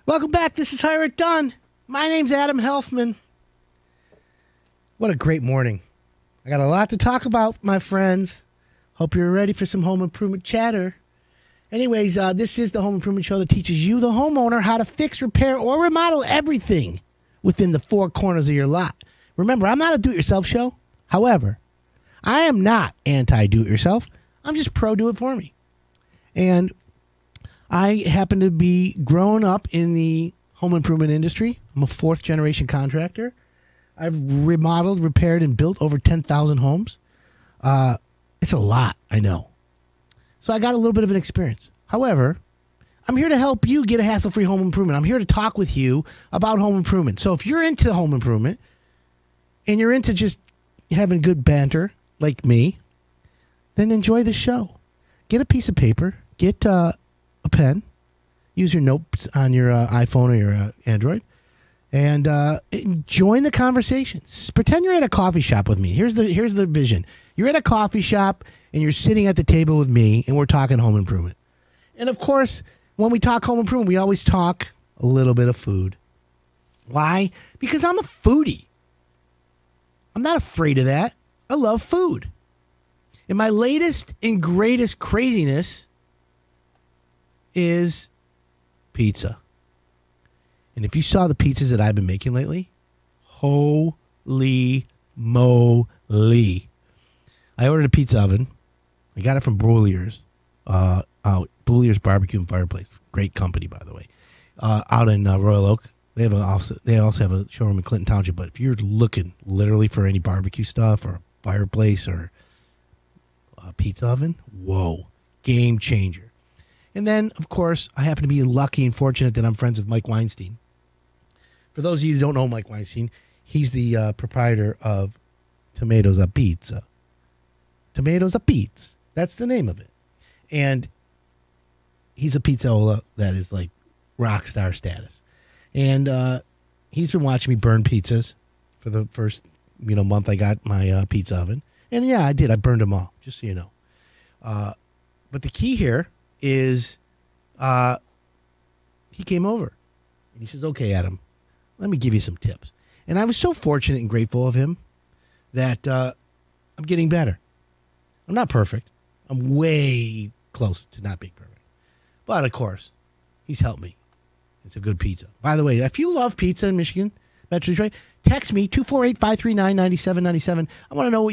[SPEAKER 1] Welcome back. This is Hire It Done. My name's Adam Helfman. What a great morning. I got a lot to talk about, my friends. Hope you're ready for some home improvement chatter. Anyways, this is the home improvement show that teaches you, the homeowner, how to fix, repair, or remodel everything within the four corners of your lot. Remember, I'm not a do-it-yourself show. However, I am not anti-do-it-yourself. I'm just pro-do-it-for-me. And I happen to be grown up in the home improvement industry. I'm a fourth-generation contractor. I've remodeled, repaired, and built over 10,000 homes. It's a lot, I know. So I got a little bit of an experience. However, I'm here to help you get a hassle-free home improvement. I'm here to talk with you about home improvement. So if you're into home improvement and you're into just having good banter like me, then enjoy the show. Get a piece of paper. Get a pen. Use your notes on your iPhone or your Android. And join the conversation. Pretend you're at a coffee shop with me. Here's the vision. You're at a coffee shop and you're sitting at the table with me and we're talking home improvement. And of course, when we talk home improvement, we always talk a little bit of food. Why? Because I'm a foodie. I'm not afraid of that. I love food. And my latest and greatest craziness is pizza. And if you saw the pizzas that I've been making lately, holy moly. I ordered a pizza oven. I got it from Broilier's. Broilier's Barbecue and Fireplace. Great company, by the way. Out in Royal Oak. They also have a showroom in Clinton Township. But if you're looking literally for any barbecue stuff or fireplace or a pizza oven, whoa, game changer. And then, of course, I happen to be lucky and fortunate that I'm friends with Mike Weinstein. For those of you who don't know Mike Weinstein, he's the proprietor of Tomatoes a Pizza. Tomatoes a Pizza. That's the name of it. And he's a pizzaola that is like rock star status. And he's been watching me burn pizzas for the first month I got my pizza oven. And yeah, I did. I burned them all, just so you know. But the key here is he came over. And he says, okay, Adam, let me give you some tips. And I was so fortunate and grateful of him that I'm getting better. I'm not perfect. I'm way close to not being perfect. But, of course, he's helped me. It's a good pizza. By the way, if you love pizza in Michigan, Metro Detroit, text me, 248-539-9797. I want to know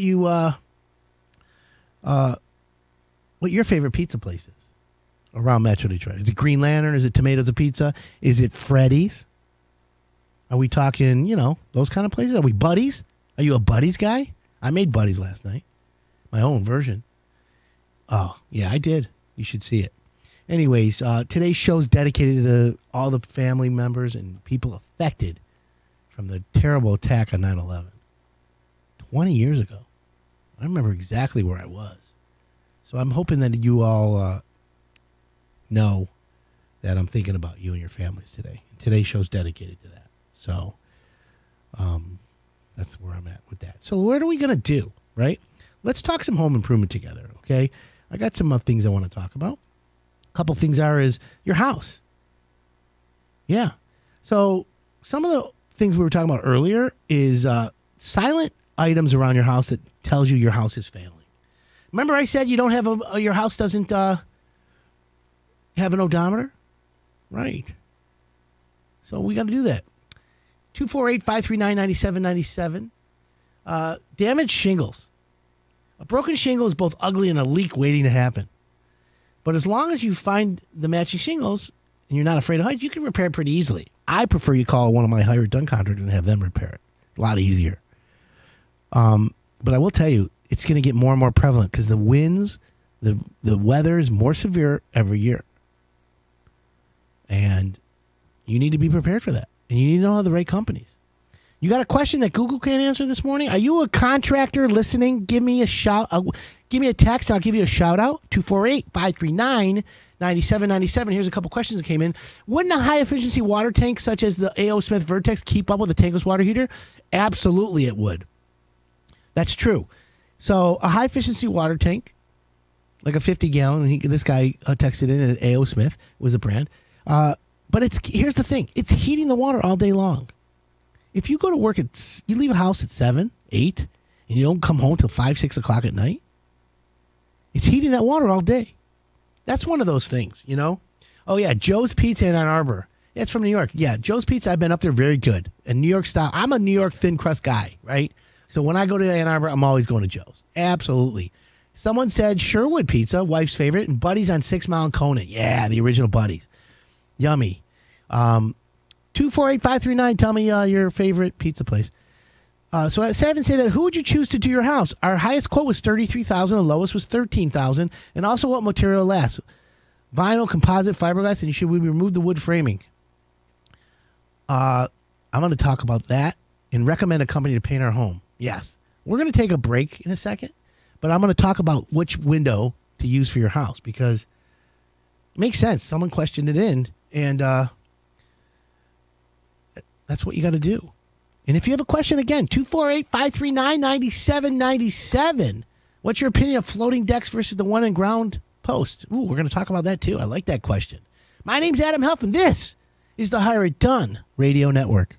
[SPEAKER 1] what your favorite pizza place is around Metro Detroit. Is it Green Lantern? Is it Tomatoes of Pizza? Is it Freddy's? Are we talking, those kind of places? Are we Buddies? Are you a Buddies guy? I made Buddies last night. My own version. Oh, yeah, I did. You should see it. Anyways, today's show is dedicated to all the family members and people affected from the terrible attack on 9/11. 20 years ago. I remember exactly where I was. So I'm hoping that you all know that I'm thinking about you and your families today. Today's show is dedicated to that. So that's where I'm at with that. So what are we going to do, right? Let's talk some home improvement together, okay? I got some things I want to talk about. A couple things is your house. Yeah. So some of the things we were talking about earlier is silent items around your house that tells you your house is failing. Remember I said you don't have your house doesn't have an odometer? Right. So we got to do that. 248-539-9797. Damaged shingles. A broken shingle is both ugly and a leak waiting to happen. But as long as you find the matching shingles and you're not afraid of heights, you can repair it pretty easily. I prefer you call one of my Hire It Done contractors and have them repair it. A lot easier. But I will tell you, it's going to get more and more prevalent because the winds, the weather is more severe every year. And you need to be prepared for that. And you need to know the right companies. You got a question that Google can't answer this morning? Are you a contractor listening? Give me a give me a text. I'll give you a shout out. 248-539-9797. Here's a couple questions that came in. Wouldn't a high efficiency water tank such as the A.O. Smith Vertex keep up with a tankless water heater? Absolutely it would. That's true. So a high efficiency water tank, like a 50 gallon, this guy texted in at A.O. Smith was the brand, But here's the thing. It's heating the water all day long. If you go to work you leave a house at 7, 8, and you don't come home till 5, 6 o'clock at night, it's heating that water all day. That's one of those things, you know? Oh, yeah, Joe's Pizza in Ann Arbor. It's from New York. Yeah, Joe's Pizza, I've been up there, very good. And New York style. I'm a New York thin crust guy, right? So when I go to Ann Arbor, I'm always going to Joe's. Absolutely. Someone said Sherwood Pizza, wife's favorite, and Buddy's on 6 Mile and Conant. Yeah, the original Buddy's. Yummy. 248-539, tell me your favorite pizza place. So I say that, who would you choose to do your house? Our highest quote was $33,000, the lowest was $13,000, and also what material lasts. Vinyl, composite, fiberglass, and should we remove the wood framing? I'm going to talk about that and recommend a company to paint our home. Yes. We're going to take a break in a second, but I'm going to talk about which window to use for your house because it makes sense. Someone questioned it in, and that's what you got to do. And if you have a question, again, 248-539-9797. What's your opinion of floating decks versus the one in ground posts? Ooh, we're going to talk about that too. I like that question. My name's Adam Helfman. This is the Hire It Done Radio Network.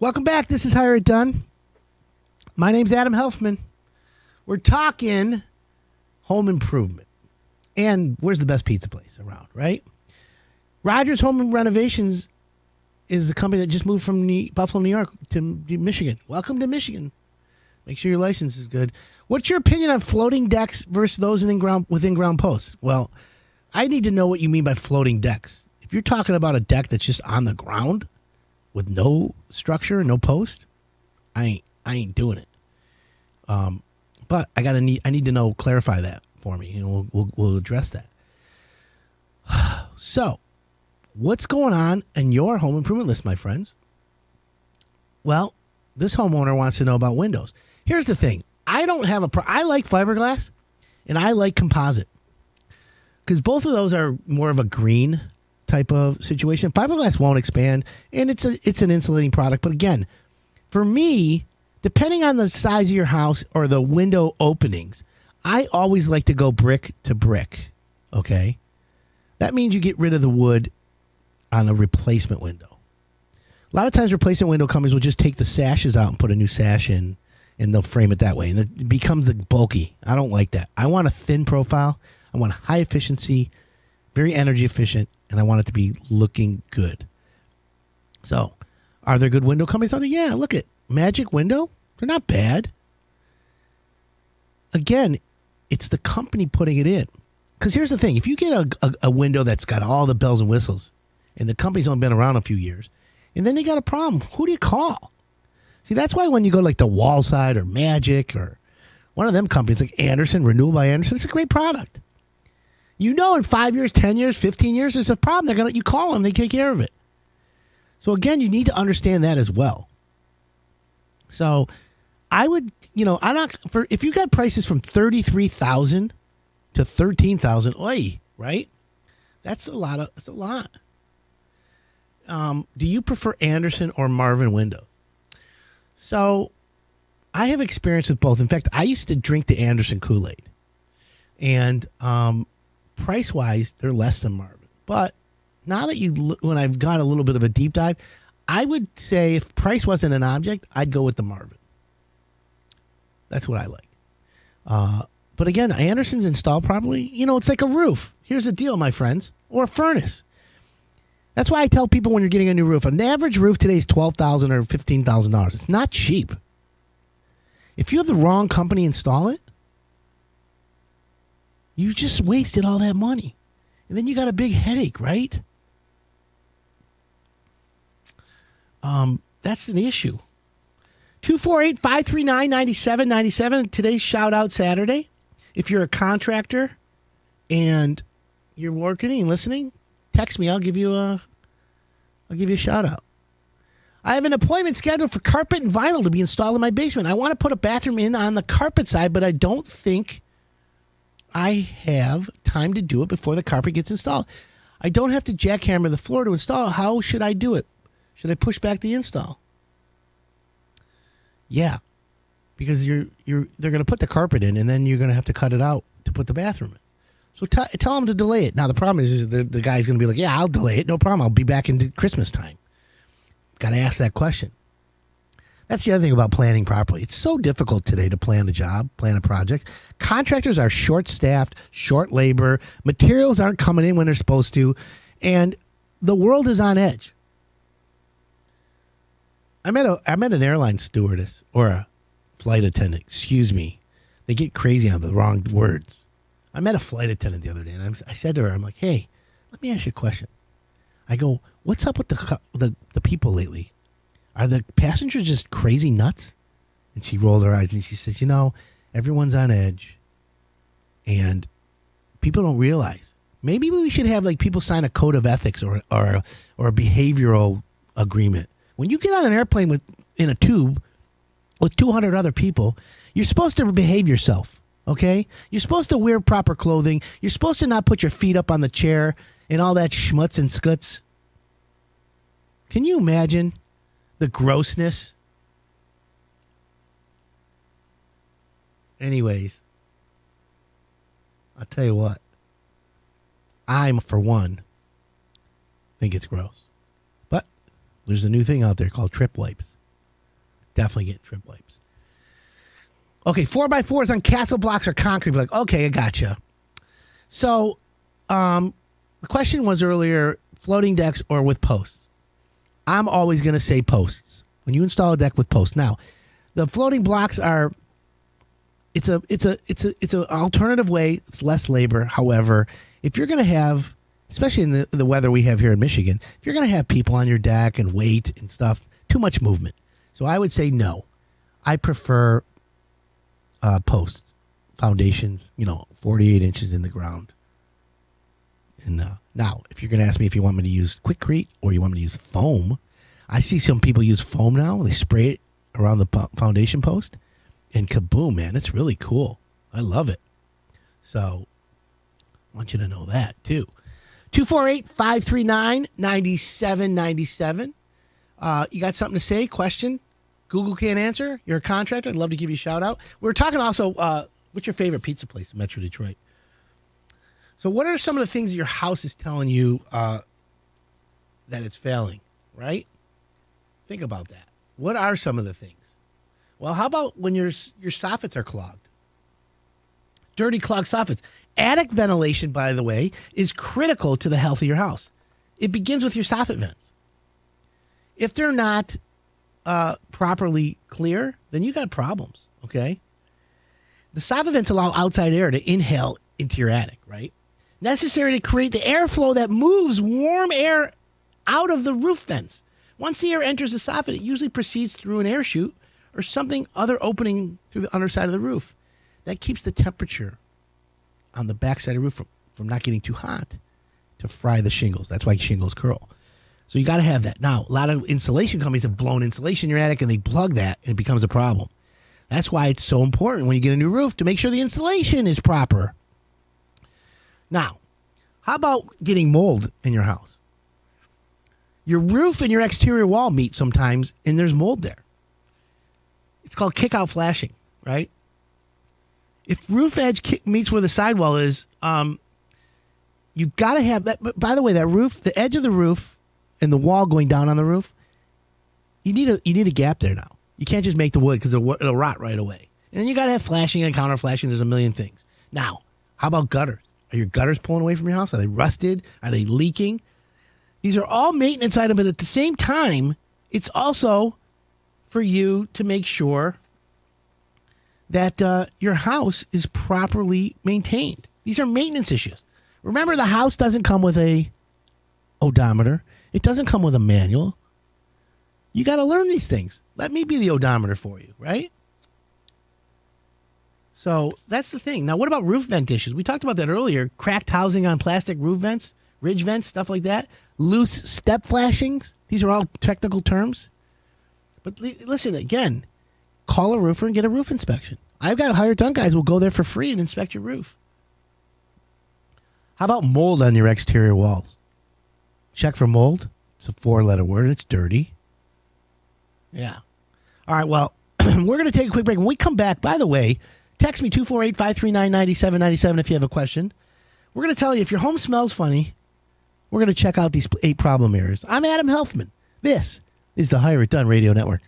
[SPEAKER 1] Welcome back. This is Hire It Done. My name's Adam Helfman. We're talking home improvement. And where's the best pizza place around, right? Rogers Home Renovations is the company that just moved from Buffalo, New York to Michigan. Welcome to Michigan. Make sure your license is good. What's your opinion on floating decks versus those with in-ground posts? Well, I need to know what you mean by floating decks. If you're talking about a deck that's just on the ground with no structure, no post, I ain't doing it. But I need to clarify that for me, and we'll address that. So, what's going on in your home improvement list, my friends? Well, this homeowner wants to know about windows. Here's the thing. I like fiberglass and I like composite because both of those are more of a green type of situation. Fiberglass won't expand and it's an insulating product. But again, for me, depending on the size of your house or the window openings, I always like to go brick to brick. Okay. That means you get rid of the wood on a replacement window. A lot of times replacement window companies will just take the sashes out and put a new sash in, and they'll frame it that way. And it becomes bulky. I don't like that. I want a thin profile. I want high efficiency, very energy efficient, and I want it to be looking good. So, are there good window companies out there? Yeah, look at Magic Window. They're not bad. Again, it's the company putting it in. Because here's the thing. If you get a window that's got all the bells and whistles, and the company's only been around a few years, and then you got a problem, who do you call? See, that's why when you go like to Wallside or Magic or one of them companies like Anderson, Renewal by Anderson, it's a great product. You know, in 5 years, 10 years, 15 years, there's a problem. You call them, they take care of it. So again, you need to understand that as well. So I would, if you got prices from $33,000 to $13,000, right? That's a lot. Do you prefer Anderson or Marvin windows? So I have experience with both. In fact, I used to drink the Anderson Kool-Aid. And price-wise, they're less than Marvin. But now that when I've got a little bit of a deep dive, I would say if price wasn't an object, I'd go with the Marvin. That's what I like. But again, Anderson's installed properly. It's like a roof. Here's the deal, my friends. Or a furnace. That's why I tell people when you're getting a new roof, an average roof today is $12,000 or $15,000. It's not cheap. If you have the wrong company install it, you just wasted all that money. And then you got a big headache, right? That's an issue. 248-539-9797. Today's shout out Saturday. If you're a contractor and you're working and listening, text me. I'll give you a shout out. I have an appointment scheduled for carpet and vinyl to be installed in my basement. I want to put a bathroom in on the carpet side, but I don't think I have time to do it before the carpet gets installed. I don't have to jackhammer the floor to install. How should I do it? Should I push back the install? Yeah, because they're going to put the carpet in, and then you're going to have to cut it out to put the bathroom in. So tell them to delay it. Now, the problem is the guy's going to be like, yeah, I'll delay it. No problem. I'll be back into Christmas time. Got to ask that question. That's the other thing about planning properly. It's so difficult today to plan a job, plan a project. Contractors are short-staffed, short labor. Materials aren't coming in when they're supposed to. And the world is on edge. I met an airline stewardess or a flight attendant. Excuse me. They get crazy on the wrong words. I met a flight attendant the other day, and I said to her, I'm like, hey, let me ask you a question. I go, what's up with the people lately? Are the passengers just crazy nuts? And she rolled her eyes, and she says, everyone's on edge, and people don't realize. Maybe we should have people sign a code of ethics or a behavioral agreement. When you get on an airplane in a tube with 200 other people, you're supposed to behave yourself. Okay? You're supposed to wear proper clothing. You're supposed to not put your feet up on the chair and all that schmutz and skuts. Can you imagine the grossness? Anyways, I'll tell you what. I'm, for one, think it's gross. But there's a new thing out there called trip wipes. Definitely get trip wipes. Okay, 4x4s on castle blocks or concrete. Like, okay, I gotcha. So, the question was earlier, floating decks or with posts. I'm always going to say posts. When you install a deck with posts. Now, the floating blocks are it's an alternative way. It's less labor. However, if you're going to have, especially in the weather we have here in Michigan, if you're going to have people on your deck and weight and stuff, too much movement. So I would say no. I prefer posts, foundations, 48 inches in the ground. And now, if you're going to ask me if you want me to use Quickcrete or you want me to use foam, I see some people use foam now. They spray it around the foundation post, and kaboom, man, it's really cool. I love it. So I want you to know that, too. 248-539-9797. You got something to say? Question? Google can't answer? You're a contractor? I'd love to give you a shout out. We're talking also, what's your favorite pizza place in Metro Detroit? So what are some of the things that your house is telling you that it's failing, right? Think about that. What are some of the things? Well, how about when your soffits are clogged? Dirty clogged soffits. Attic ventilation, by the way, is critical to the health of your house. It begins with your soffit vents. If they're not properly clear, then you got problems, okay? The soffit vents allow outside air to inhale into your attic, right? Necessary to create the airflow that moves warm air out of the roof vents. Once the air enters the soffit, it usually proceeds through an air chute or something other opening through the underside of the roof. That keeps the temperature on the backside of the roof from not getting too hot to fry the shingles. That's why shingles curl. So you got to have that. Now, a lot of insulation companies have blown insulation in your attic and they plug that and it becomes a problem. That's why it's so important when you get a new roof to make sure the insulation is proper. Now, how about getting mold in your house? Your roof and your exterior wall meet sometimes, and there's mold there. It's called kick-out flashing, right? If roof edge meets where the sidewall is, you've got to have that. But by the way, that roof, the edge of the roof and the wall going down on the roof, you need a gap there now. You can't just make the wood because it'll rot right away. And then you got to have flashing and counter flashing. There's a million things. Now, how about gutters? Are your gutters pulling away from your house? Are they rusted? Are they leaking? These are all maintenance items, but at the same time, it's also for you to make sure that your house is properly maintained. These are maintenance issues. Remember, the house doesn't come with a odometer. It doesn't come with a manual. You got to learn these things. Let me be the odometer for you, right? So that's the thing. Now, what about roof vent issues? We talked about that earlier. Cracked housing on plastic roof vents, ridge vents, stuff like that. Loose step flashings. These are all technical terms. But listen, again, call a roofer and get a roof inspection. I've got hired done guys who will go there for free and inspect your roof. How about mold on your exterior walls? Check for mold. It's a 4-letter word. It's dirty. Yeah. All right, well, we're going to take a quick break. When we come back, by the way, text me 248-539-9797 if you have a question. We're going to tell you if your home smells funny, we're going to check out these 8 problem areas. I'm Adam Helfman. This is the Hire It Done Radio Network.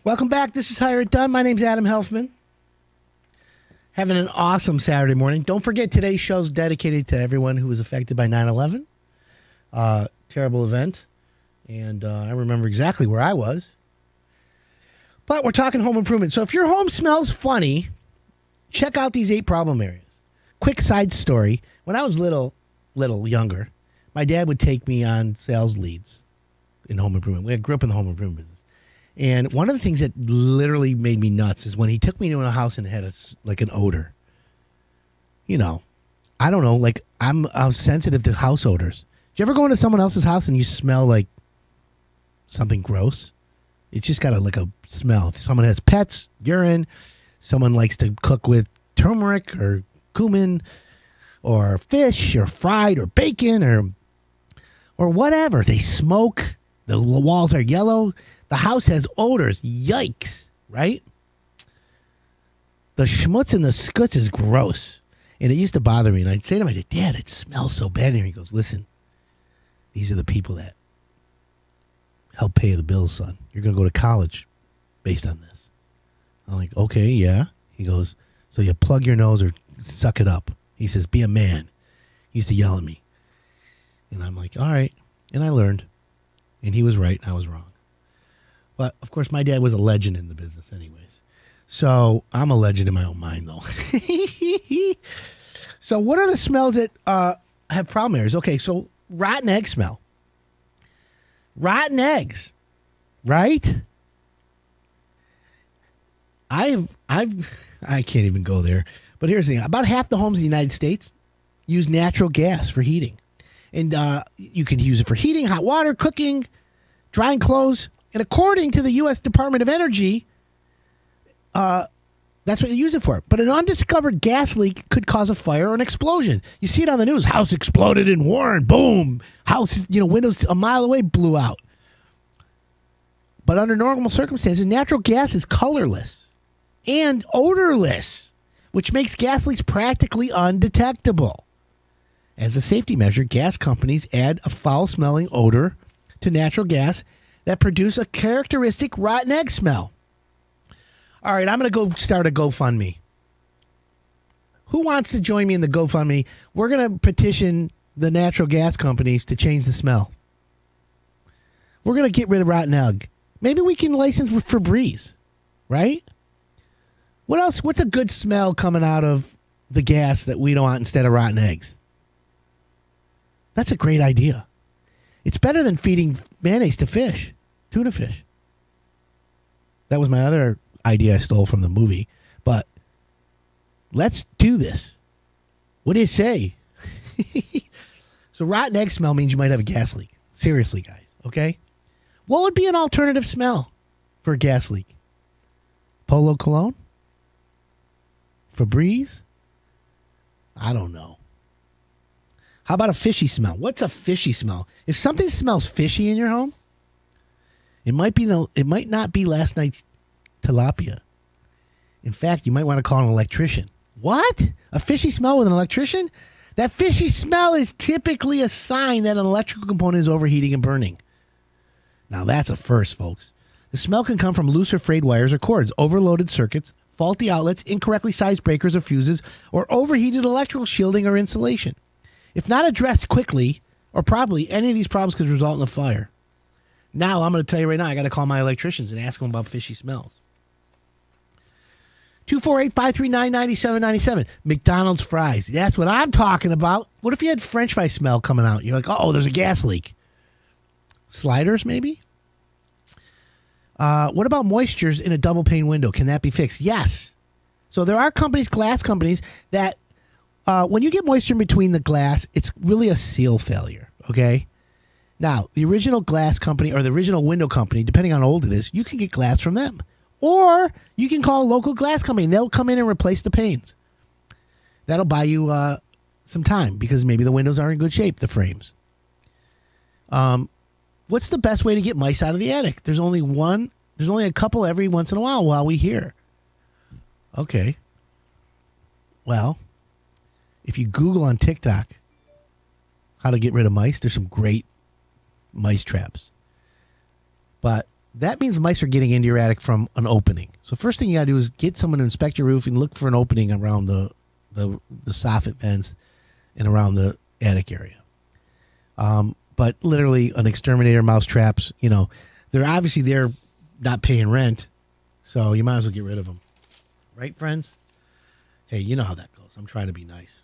[SPEAKER 1] Welcome back. This is Hire It Done. My name's Adam Helfman. Having an awesome Saturday morning. Don't forget, today's show's dedicated to everyone who was affected by 9/11. Terrible event. And I remember exactly where I was. But we're talking home improvement. So if your home smells funny, check out these 8 problem areas. Quick side story. When I was little younger, my dad would take me on sales leads in home improvement. I grew up in the home improvement business. And one of the things that literally made me nuts is when he took me to a house and it had an odor. You know, I don't know, I'm sensitive to house odors. Do you ever go into someone else's house and you smell like something gross? It's just got a smell. If someone has pets, urine, someone likes to cook with turmeric or cumin or fish or fried or bacon or whatever. They smoke. The walls are yellow. The house has odors. Yikes, right? The schmutz and the skuts is gross. And it used to bother me. And I'd say to my dad, it smells so bad. And he goes, listen, these are the people that help pay the bills, son. You're going to go to college based on this. I'm like, okay, yeah. He goes, so you plug your nose or suck it up. He says, be a man. He used to yell at me. And I'm like, all right. And I learned. And he was right and I was wrong. But, of course, my dad was a legend in the business anyways. So I'm a legend in my own mind, though. So what are the smells that have problem areas? Okay, so rotten egg smell. Rotten eggs, right? I can't even go there. But here's the thing. About half the homes in the United States use natural gas for heating. And you can use it for heating, hot water, cooking, drying clothes. And according to the U.S. Department of Energy, that's what you use it for. But an undiscovered gas leak could cause a fire or an explosion. You see it on the news. House exploded in Warren. Boom. House, windows a mile away blew out. But under normal circumstances, natural gas is colorless and odorless, which makes gas leaks practically undetectable. As a safety measure, gas companies add a foul-smelling odor to natural gas that produce a characteristic rotten egg smell. All right, I'm going to go start a GoFundMe. Who wants to join me in the GoFundMe? We're going to petition the natural gas companies to change the smell. We're going to get rid of rotten egg. Maybe we can license Febreze, right? What else? What's a good smell coming out of the gas that we don't want instead of rotten eggs? That's a great idea. It's better than feeding mayonnaise to fish, tuna fish. That was my other idea I stole from the movie. But let's do this. What do you say? So rotten egg smell means you might have a gas leak. Seriously, guys, okay? What would be an alternative smell for a gas leak? Polo cologne? Febreze? I don't know. How about a fishy smell? What's a fishy smell? If something smells fishy in your home, it might not be last night's tilapia. In fact, you might want to call an electrician. What? A fishy smell with an electrician? That fishy smell is typically a sign that an electrical component is overheating and burning. Now that's a first, folks. The smell can come from loose or frayed wires or cords, overloaded circuits, faulty outlets, incorrectly sized breakers or fuses, or overheated electrical shielding or insulation. If not addressed quickly or properly, any of these problems could result in a fire. Now, I'm going to tell you right now, I got to call my electricians and ask them about fishy smells. 248-539-9797. McDonald's fries. That's what I'm talking about. What if you had French fry smell coming out? You're like, oh, there's a gas leak. Sliders, maybe? What about moistures in a double pane window? Can that be fixed? Yes. So there are glass companies, that when you get moisture in between the glass, it's really a seal failure, okay? Now, the original glass company or the original window company, depending on how old it is, you can get glass from them. Or you can call a local glass company, and they'll come in and replace the panes. That'll buy you some time because maybe the windows are in good shape, the frames. What's the best way to get mice out of the attic? There's only a couple every once in a while we hear. Okay. Well, if you Google on TikTok how to get rid of mice, there's some great mice traps. But that means mice are getting into your attic from an opening. So first thing you got to do is get someone to inspect your roof and look for an opening around the soffit vents and around the attic area. But literally an exterminator, mouse traps, they're not paying rent, so you might as well get rid of them. Right, friends? Hey, you know how that goes. I'm trying to be nice.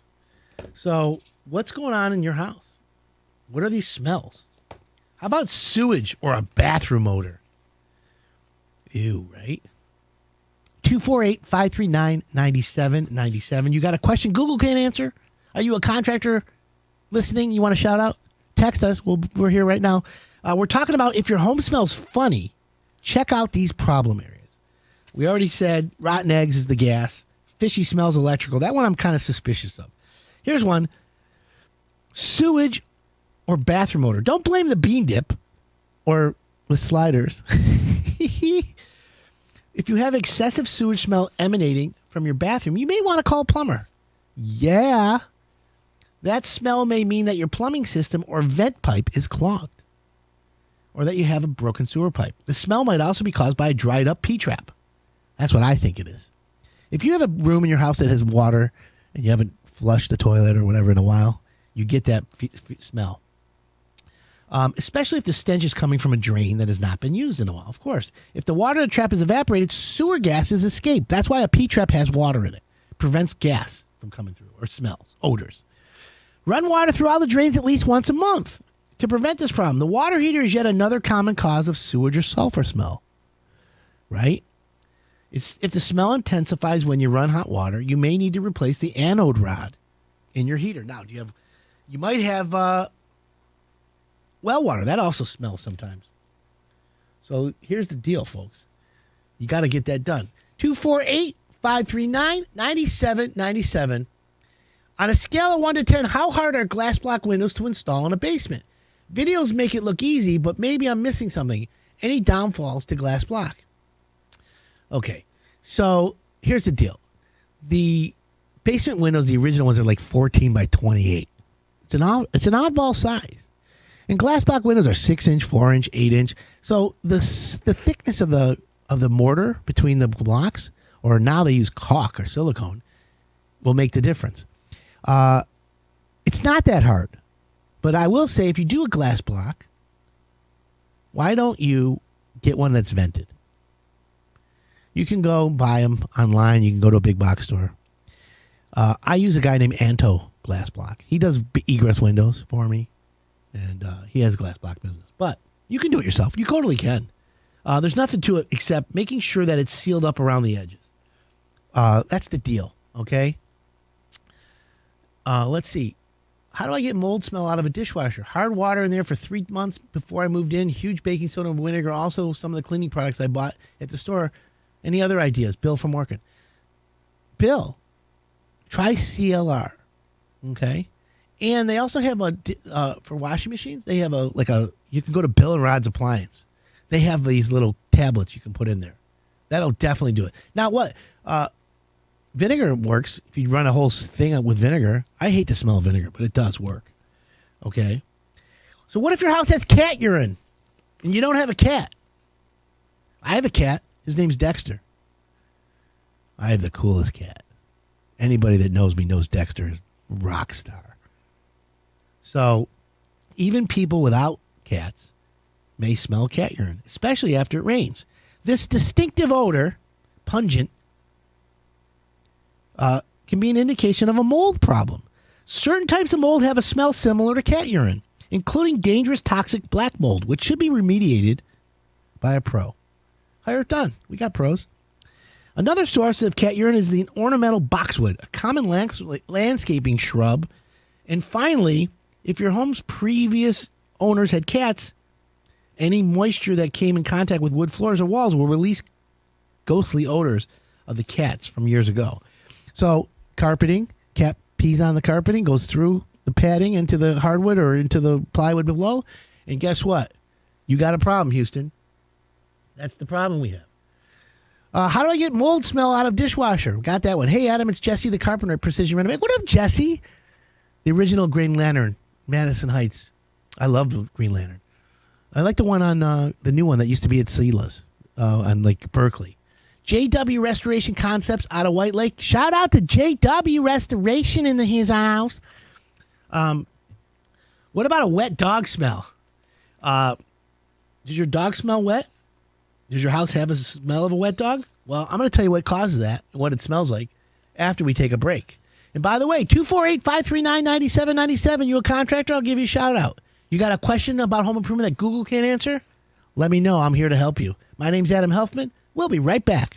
[SPEAKER 1] So what's going on in your house? What are these smells? How about sewage or a bathroom odor? Ew, right? 248-539-9797. You got a question Google can't answer? Are you a contractor listening? You want to shout out? Text us. We're here right now. We're talking about if your home smells funny, check out these problem areas. We already said rotten eggs is the gas. Fishy smells electrical. That one I'm kind of suspicious of. Here's one. Sewage or bathroom odor. Don't blame the bean dip or the sliders. If you have excessive sewage smell emanating from your bathroom, you may want to call a plumber. Yeah. That smell may mean that your plumbing system or vent pipe is clogged, or that you have a broken sewer pipe. The smell might also be caused by a dried up P-trap. That's what I think it is. If you have a room in your house that has water and you haven't flushed the toilet or whatever in a while, you get that smell. Especially if the stench is coming from a drain that has not been used in a while, of course. If the water in the trap is evaporated, sewer gases escape. That's why a P-trap has water in it. It prevents gas from coming through, or smells, odors. Run water through all the drains at least once a month to prevent this problem. The water heater is yet another common cause of sewage or sulfur smell, right? If the smell intensifies when you run hot water, you may need to replace the anode rod in your heater. Now, you might have well water. That also smells sometimes. So here's the deal, folks. You got to get that done. 248-539-9797. On a scale of 1 to 10, how hard are glass block windows to install in a basement? Videos make it look easy, but maybe I'm missing something. Any downfalls to glass block? Okay, so here's the deal. The basement windows, the original ones, are like 14 by 28. It's an oddball size. And glass block windows are 6-inch, 4-inch, 8-inch. So the thickness of the mortar between the blocks, or now they use caulk or silicone, will make the difference. It's not that hard. But I will say, if you do a glass block, why don't you get one that's vented? You can go buy them online. You can go to a big box store. I use a guy named Anto Glass Block. He does egress windows for me, and he has glass block business. But you can do it yourself. You totally can. There's nothing to it except making sure that it's sealed up around the edges. That's the deal, okay? Let's see. How do I get mold smell out of a dishwasher? Hard water in there for 3 months before I moved in. Huge baking soda and vinegar. Also, some of the cleaning products I bought at the store. Any other ideas? Bill from working. Bill, try CLR. Okay? And they also have for washing machines, they have you can go to Bill and Rod's Appliance. They have these little tablets you can put in there. That'll definitely do it. Now, what? Vinegar works if you run a whole thing with vinegar. I hate the smell of vinegar, but it does work. Okay? So what if your house has cat urine and you don't have a cat? I have a cat. His name's Dexter. I have the coolest cat. Anybody that knows me knows Dexter is a rock star. So even people without cats may smell cat urine, especially after it rains. This distinctive odor, pungent, can be an indication of a mold problem. Certain types of mold have a smell similar to cat urine, including dangerous toxic black mold, which should be remediated by a pro. Hire it done. We got pros. Another source of cat urine is the ornamental boxwood, a common landscaping shrub. And finally, if your home's previous owners had cats, any moisture that came in contact with wood floors or walls will release ghostly odors of the cats from years ago. So carpeting, cat pees on the carpeting, goes through the padding into the hardwood or into the plywood below. And guess what? You got a problem, Houston. That's the problem we have. How do I get mold smell out of dishwasher? Got that one. Hey, Adam, it's Jesse the Carpenter at Precision Renovate. What up, Jesse? The original Green Lantern, Madison Heights. I love the Green Lantern. I like the one on the new one that used to be at Sela's on like Berkeley. JW Restoration Concepts out of White Lake. Shout out to JW Restoration in his house. What about a wet dog smell? Does your dog smell wet? Does your house have a smell of a wet dog? Well, I'm going to tell you what causes that and what it smells like after we take a break. And by the way, 248-539-9797. You a contractor? I'll give you a shout out. You got a question about home improvement that Google can't answer? Let me know. I'm here to help you. My name's Adam Helfman. We'll be right back.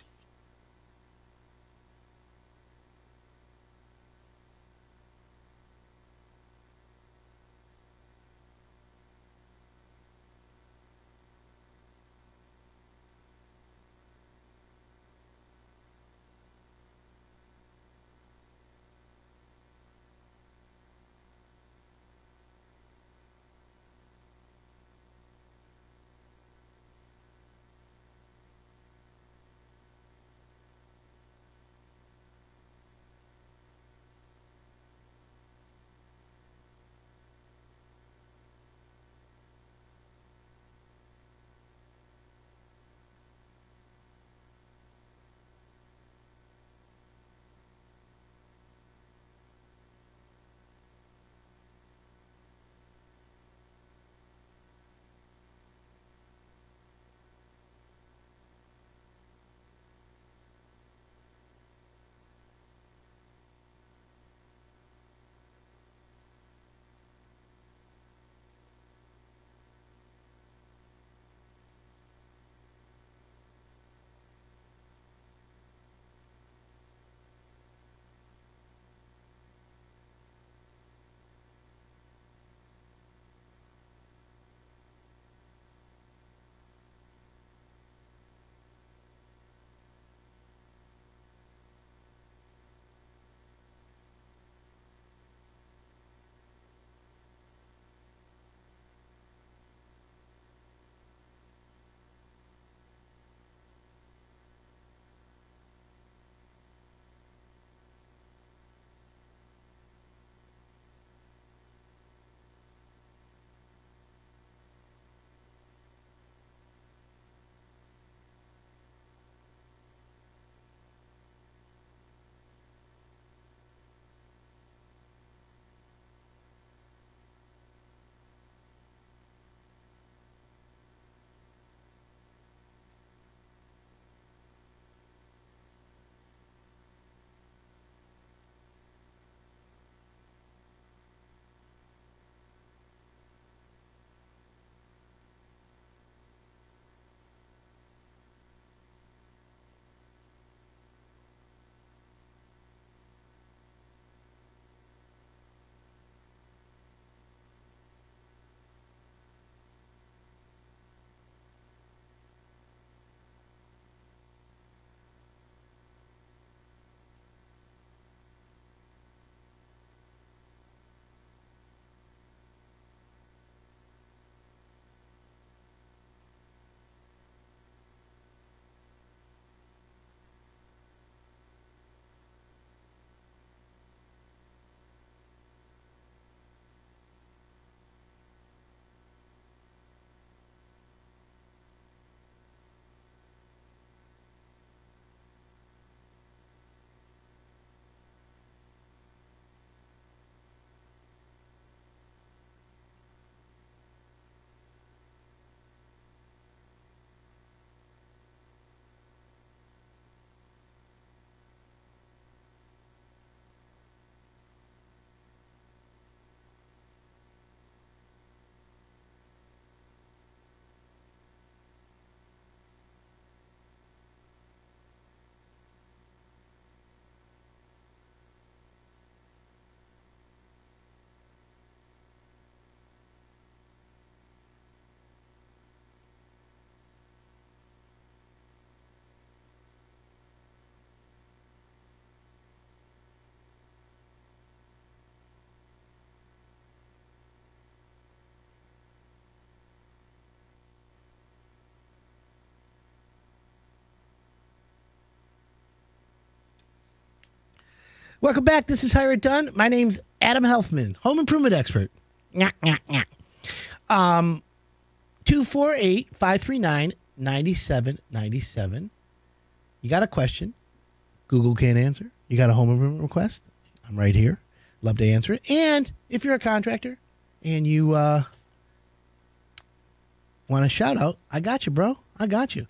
[SPEAKER 1] Welcome back. This is Hire It Done. My name's Adam Helfman, home improvement expert. 248-539-9797. You got a question, Google can't answer. You got a home improvement request, I'm right here. Love to answer it. And if you're a contractor and you want a shout out, I got you, bro. I got you.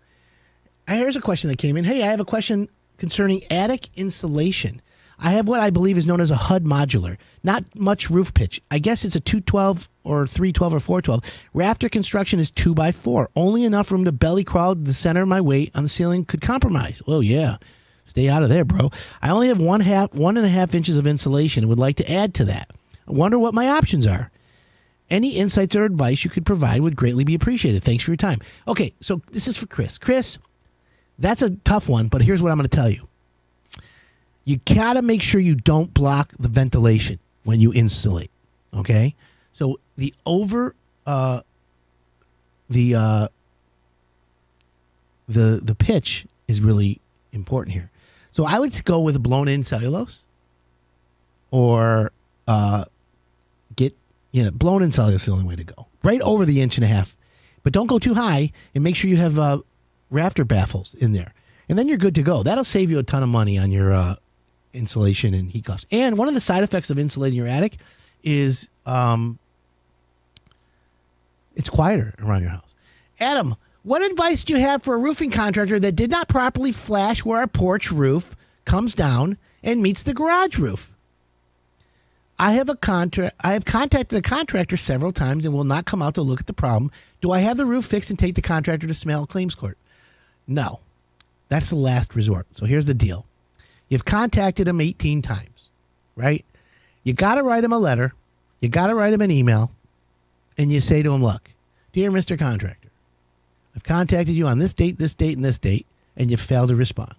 [SPEAKER 1] Here's a question that came in. Hey, I have a question concerning attic insulation. I have what I believe is known as a HUD modular. Not much roof pitch. I guess it's a 212 or 312 or 412. Rafter construction is 2x4. Only enough room to belly crawl to the center of my weight on the ceiling could compromise. Oh, yeah. Stay out of there, bro. I only have 1.5 inches of insulation and would like to add to that. I wonder what my options are. Any insights or advice you could provide would greatly be appreciated. Thanks for your time. Okay, so this is for Chris. Chris, that's a tough one, but here's what I'm going to tell you. You got to make sure you don't block the ventilation when you insulate, okay? So the pitch is really important here. So I would go with blown-in cellulose or blown-in cellulose is the only way to go. Right over the 1.5 inches. But don't go too high, and make sure you have rafter baffles in there. And then you're good to go. That'll save you a ton of money on your insulation and heat costs. And one of the side effects of insulating your attic is it's quieter around your house. Adam, what advice do you have for a roofing contractor that did not properly flash where a porch roof comes down and meets the garage roof? I have contacted the contractor several times and will not come out to look at the problem. Do I have the roof fixed and take the contractor to smell claims court? No. That's the last resort. So here's the deal. You've contacted him 18 times, right? You got to write him a letter. You got to write him an email. And you say to him, look, dear Mr. Contractor, I've contacted you on this date, and this date, and you failed to respond.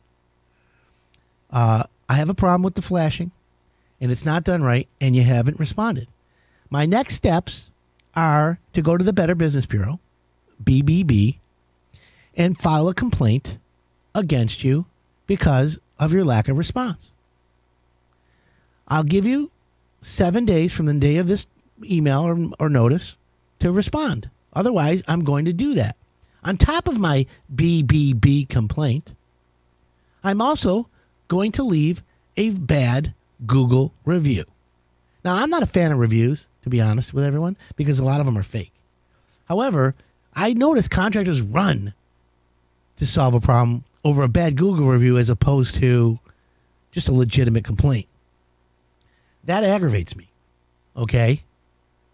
[SPEAKER 1] I have a problem with the flashing, and it's not done right, and you haven't responded. My next steps are to go to the Better Business Bureau, BBB, and file a complaint against you because of your lack of response. I'll give you 7 days from the day of this email or notice to respond. Otherwise, I'm going to do that. On top of my BBB complaint, I'm also going to leave a bad Google review. Now, I'm not a fan of reviews, to be honest with everyone, because a lot of them are fake. However, I notice contractors run to solve a problem over a bad Google review as opposed to just a legitimate complaint. That aggravates me, okay?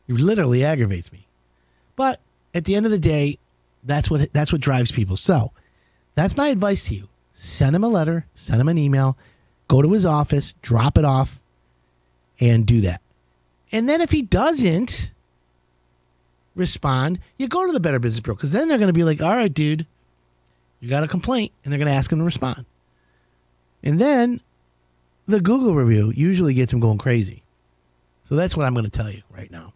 [SPEAKER 1] It literally aggravates me. But at the end of the day, that's what drives people. So that's my advice to you. Send him a letter, send him an email, go to his office, drop it off, and do that. And then if he doesn't respond, you go to the Better Business Bureau, because then they're going to be like, all right, dude, you got a complaint, and they're going to ask him to respond. And then the Google review usually gets him going crazy. So that's what I'm going to tell you right now.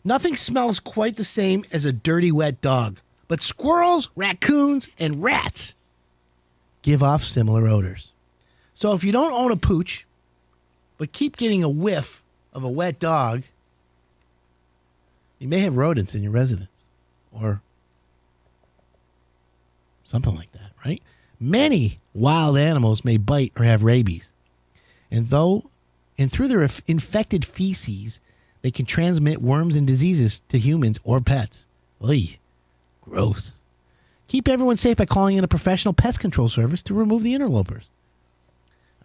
[SPEAKER 1] Nothing smells quite the same as a dirty, wet dog, but squirrels, raccoons, and rats give off similar odors. So if you don't own a pooch, but keep getting a whiff of a wet dog, you may have rodents in your residence or something like that, right? Many wild animals may bite or have rabies. And through their infected feces, they can transmit worms and diseases to humans or pets. Oy, gross. Keep everyone safe by calling in a professional pest control service to remove the interlopers.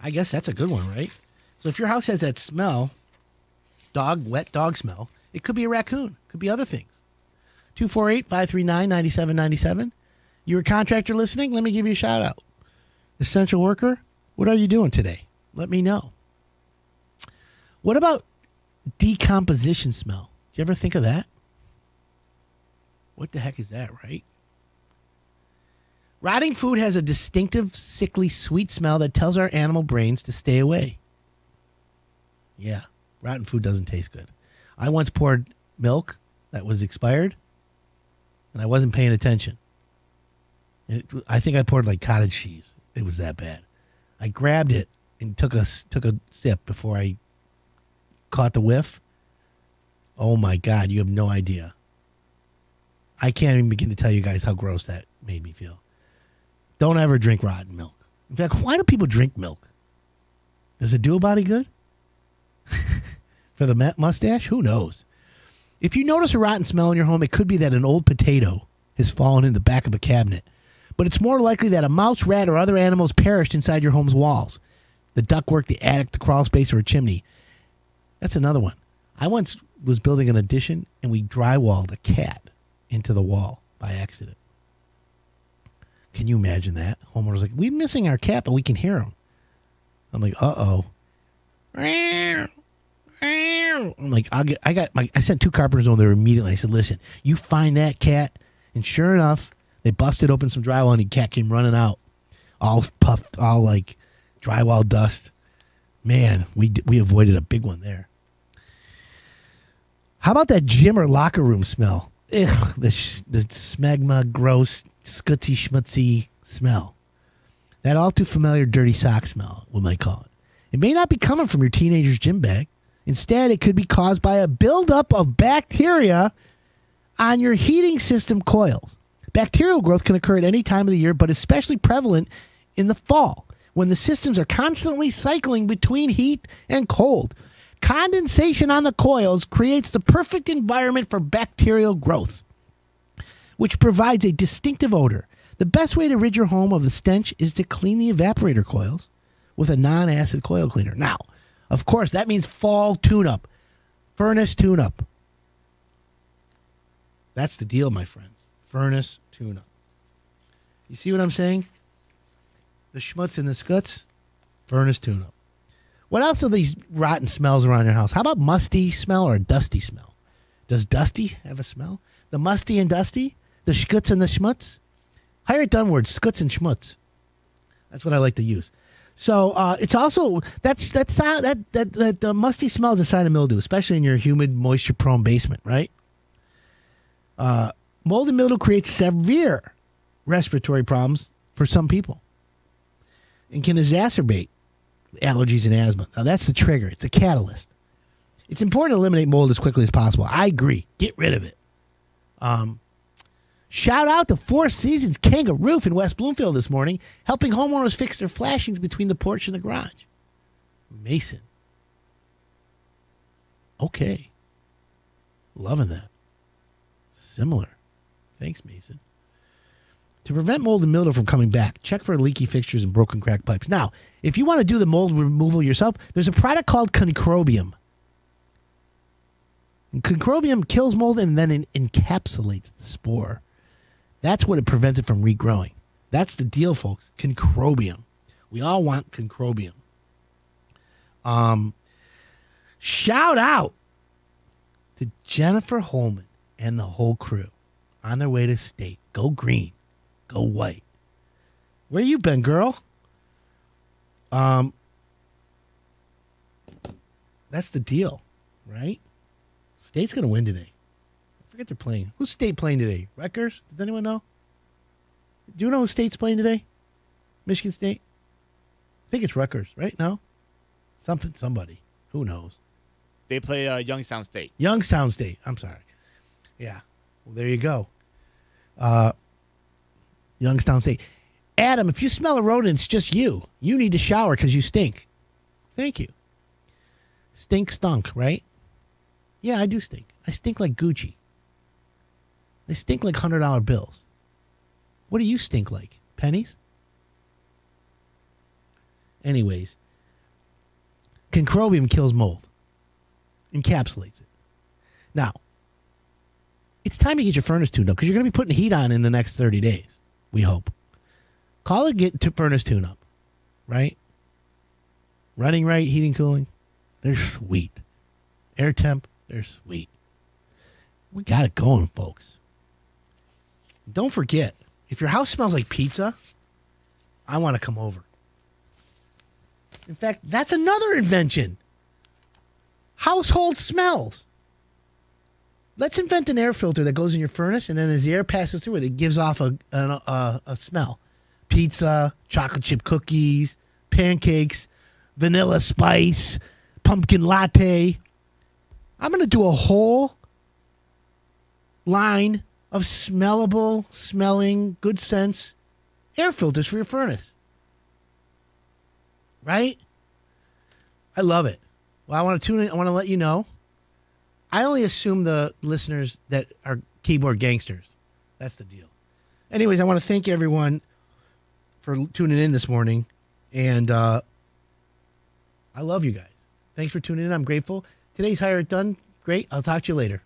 [SPEAKER 1] I guess that's a good one, right? So if your house has that smell, wet dog smell, it could be a raccoon. It could be other things. 248-539-9797. You're a contractor listening? Let me give you a shout out. Essential worker, what are you doing today? Let me know. What about decomposition smell? Do you ever think of that? What the heck is that, right? Rotting food has a distinctive, sickly, sweet smell that tells our animal brains to stay away. Yeah, rotten food doesn't taste good. I once poured milk that was expired, and I wasn't paying attention. I think I poured like cottage cheese. It was that bad. I grabbed it and took a sip before I caught the whiff. Oh my God, you have no idea. I can't even begin to tell you guys how gross that made me feel. Don't ever drink rotten milk. In fact, why do people drink milk? Does it do a body good? For the mustache? Who knows? If you notice a rotten smell in your home, it could be that an old potato has fallen in the back of a cabinet. But it's more likely that a mouse, rat, or other animals perished inside your home's walls. The ductwork, the attic, the crawl space, or a chimney. That's another one. I once was building an addition, and we drywalled a cat into the wall by accident. Can you imagine that? Homeowner's like, we're missing our cat, but we can hear him. I'm like, uh-oh. I'm like, I sent 2 carpenters over there immediately. I said, listen, you find that cat. And sure enough, they busted open some drywall, and the cat came running out. All puffed, all like drywall dust. Man, we avoided a big one there. How about that gym or locker room smell? Ugh, the smegma, gross, scutzy, schmutzy smell. That all too familiar dirty sock smell, we might call it. It may not be coming from your teenager's gym bag. Instead, it could be caused by a buildup of bacteria on your heating system coils. Bacterial growth can occur at any time of the year, but especially prevalent in the fall, when the systems are constantly cycling between heat and cold. Condensation on the coils creates the perfect environment for bacterial growth, which provides a distinctive odor. The best way to rid your home of the stench is to clean the evaporator coils with a non-acid coil cleaner. Now, of course, that means fall tune-up, furnace tune-up. That's the deal, my friends. Furnace tune-up. You see what I'm saying? The schmutz and the skuts, furnace tune-up. What else are these rotten smells around your house? How about musty smell or a dusty smell? Does dusty have a smell? The musty and dusty? The skuts and the schmutz? Hire it done words, skuts and schmutz. That's what I like to use. So it's also that musty smell is a sign of mildew, especially in your humid, moisture-prone basement, right? Mold and mildew creates severe respiratory problems for some people and can exacerbate allergies and asthma. Now, that's the trigger. It's a catalyst. It's important to eliminate mold as quickly as possible. I agree. Get rid of it. Shout out to Four Seasons Kangaroo in West Bloomfield this morning, helping homeowners fix their flashings between the porch and the garage. Mason. Okay. Loving that. Similar. Thanks, Mason. To prevent mold and mildew from coming back, check for leaky fixtures and broken cracked pipes. Now, if you want to do the mold removal yourself, there's a product called Concrobium. And Concrobium kills mold and then it encapsulates the spore. That's what it prevents it from regrowing. That's the deal, folks. Concrobium. We all want Concrobium. Shout out to Jennifer Holman and the whole crew on their way to state. Go green. Go white. Where you been, girl? That's the deal, right? State's going to win today. I forget they're playing. Who's State playing today? Rutgers? Does anyone know? Do you know who State's playing today? Michigan State? I think it's Rutgers, right? No? Somebody. Who knows?
[SPEAKER 2] They play Youngstown State.
[SPEAKER 1] Youngstown State. I'm sorry. Yeah. Well, there you go. Youngstown State. Adam, if you smell a rodent, it's just you. You need to shower because you stink. Thank you. Stunk, right? Yeah, I do stink. I stink like Gucci. I stink like $100 bills. What do you stink like? Pennies? Anyways, Concrobium kills mold. Encapsulates it. Now, it's time to get your furnace tuned up because you're going to be putting heat on in the next 30 days. We hope. Call it get to furnace tune-up, right? Running right, heating, cooling. They're sweet. Air temp, they're sweet. We got it going, folks. Don't forget, if your house smells like pizza, I want to come over. In fact, that's another invention. Household smells. Let's invent an air filter that goes in your furnace, and then as the air passes through it, it gives off a smell. Pizza, chocolate chip cookies, pancakes, vanilla spice, pumpkin latte. I'm going to do a whole line of smellable, smelling, good sense air filters for your furnace. Right? I love it. Well, I want to tune in. I want to let you know. I only assume the listeners that are keyboard gangsters. That's the deal. Anyways, I want to thank everyone for tuning in this morning. And I love you guys. Thanks for tuning in. I'm grateful. Today's Hire It Done. Great. I'll talk to you later.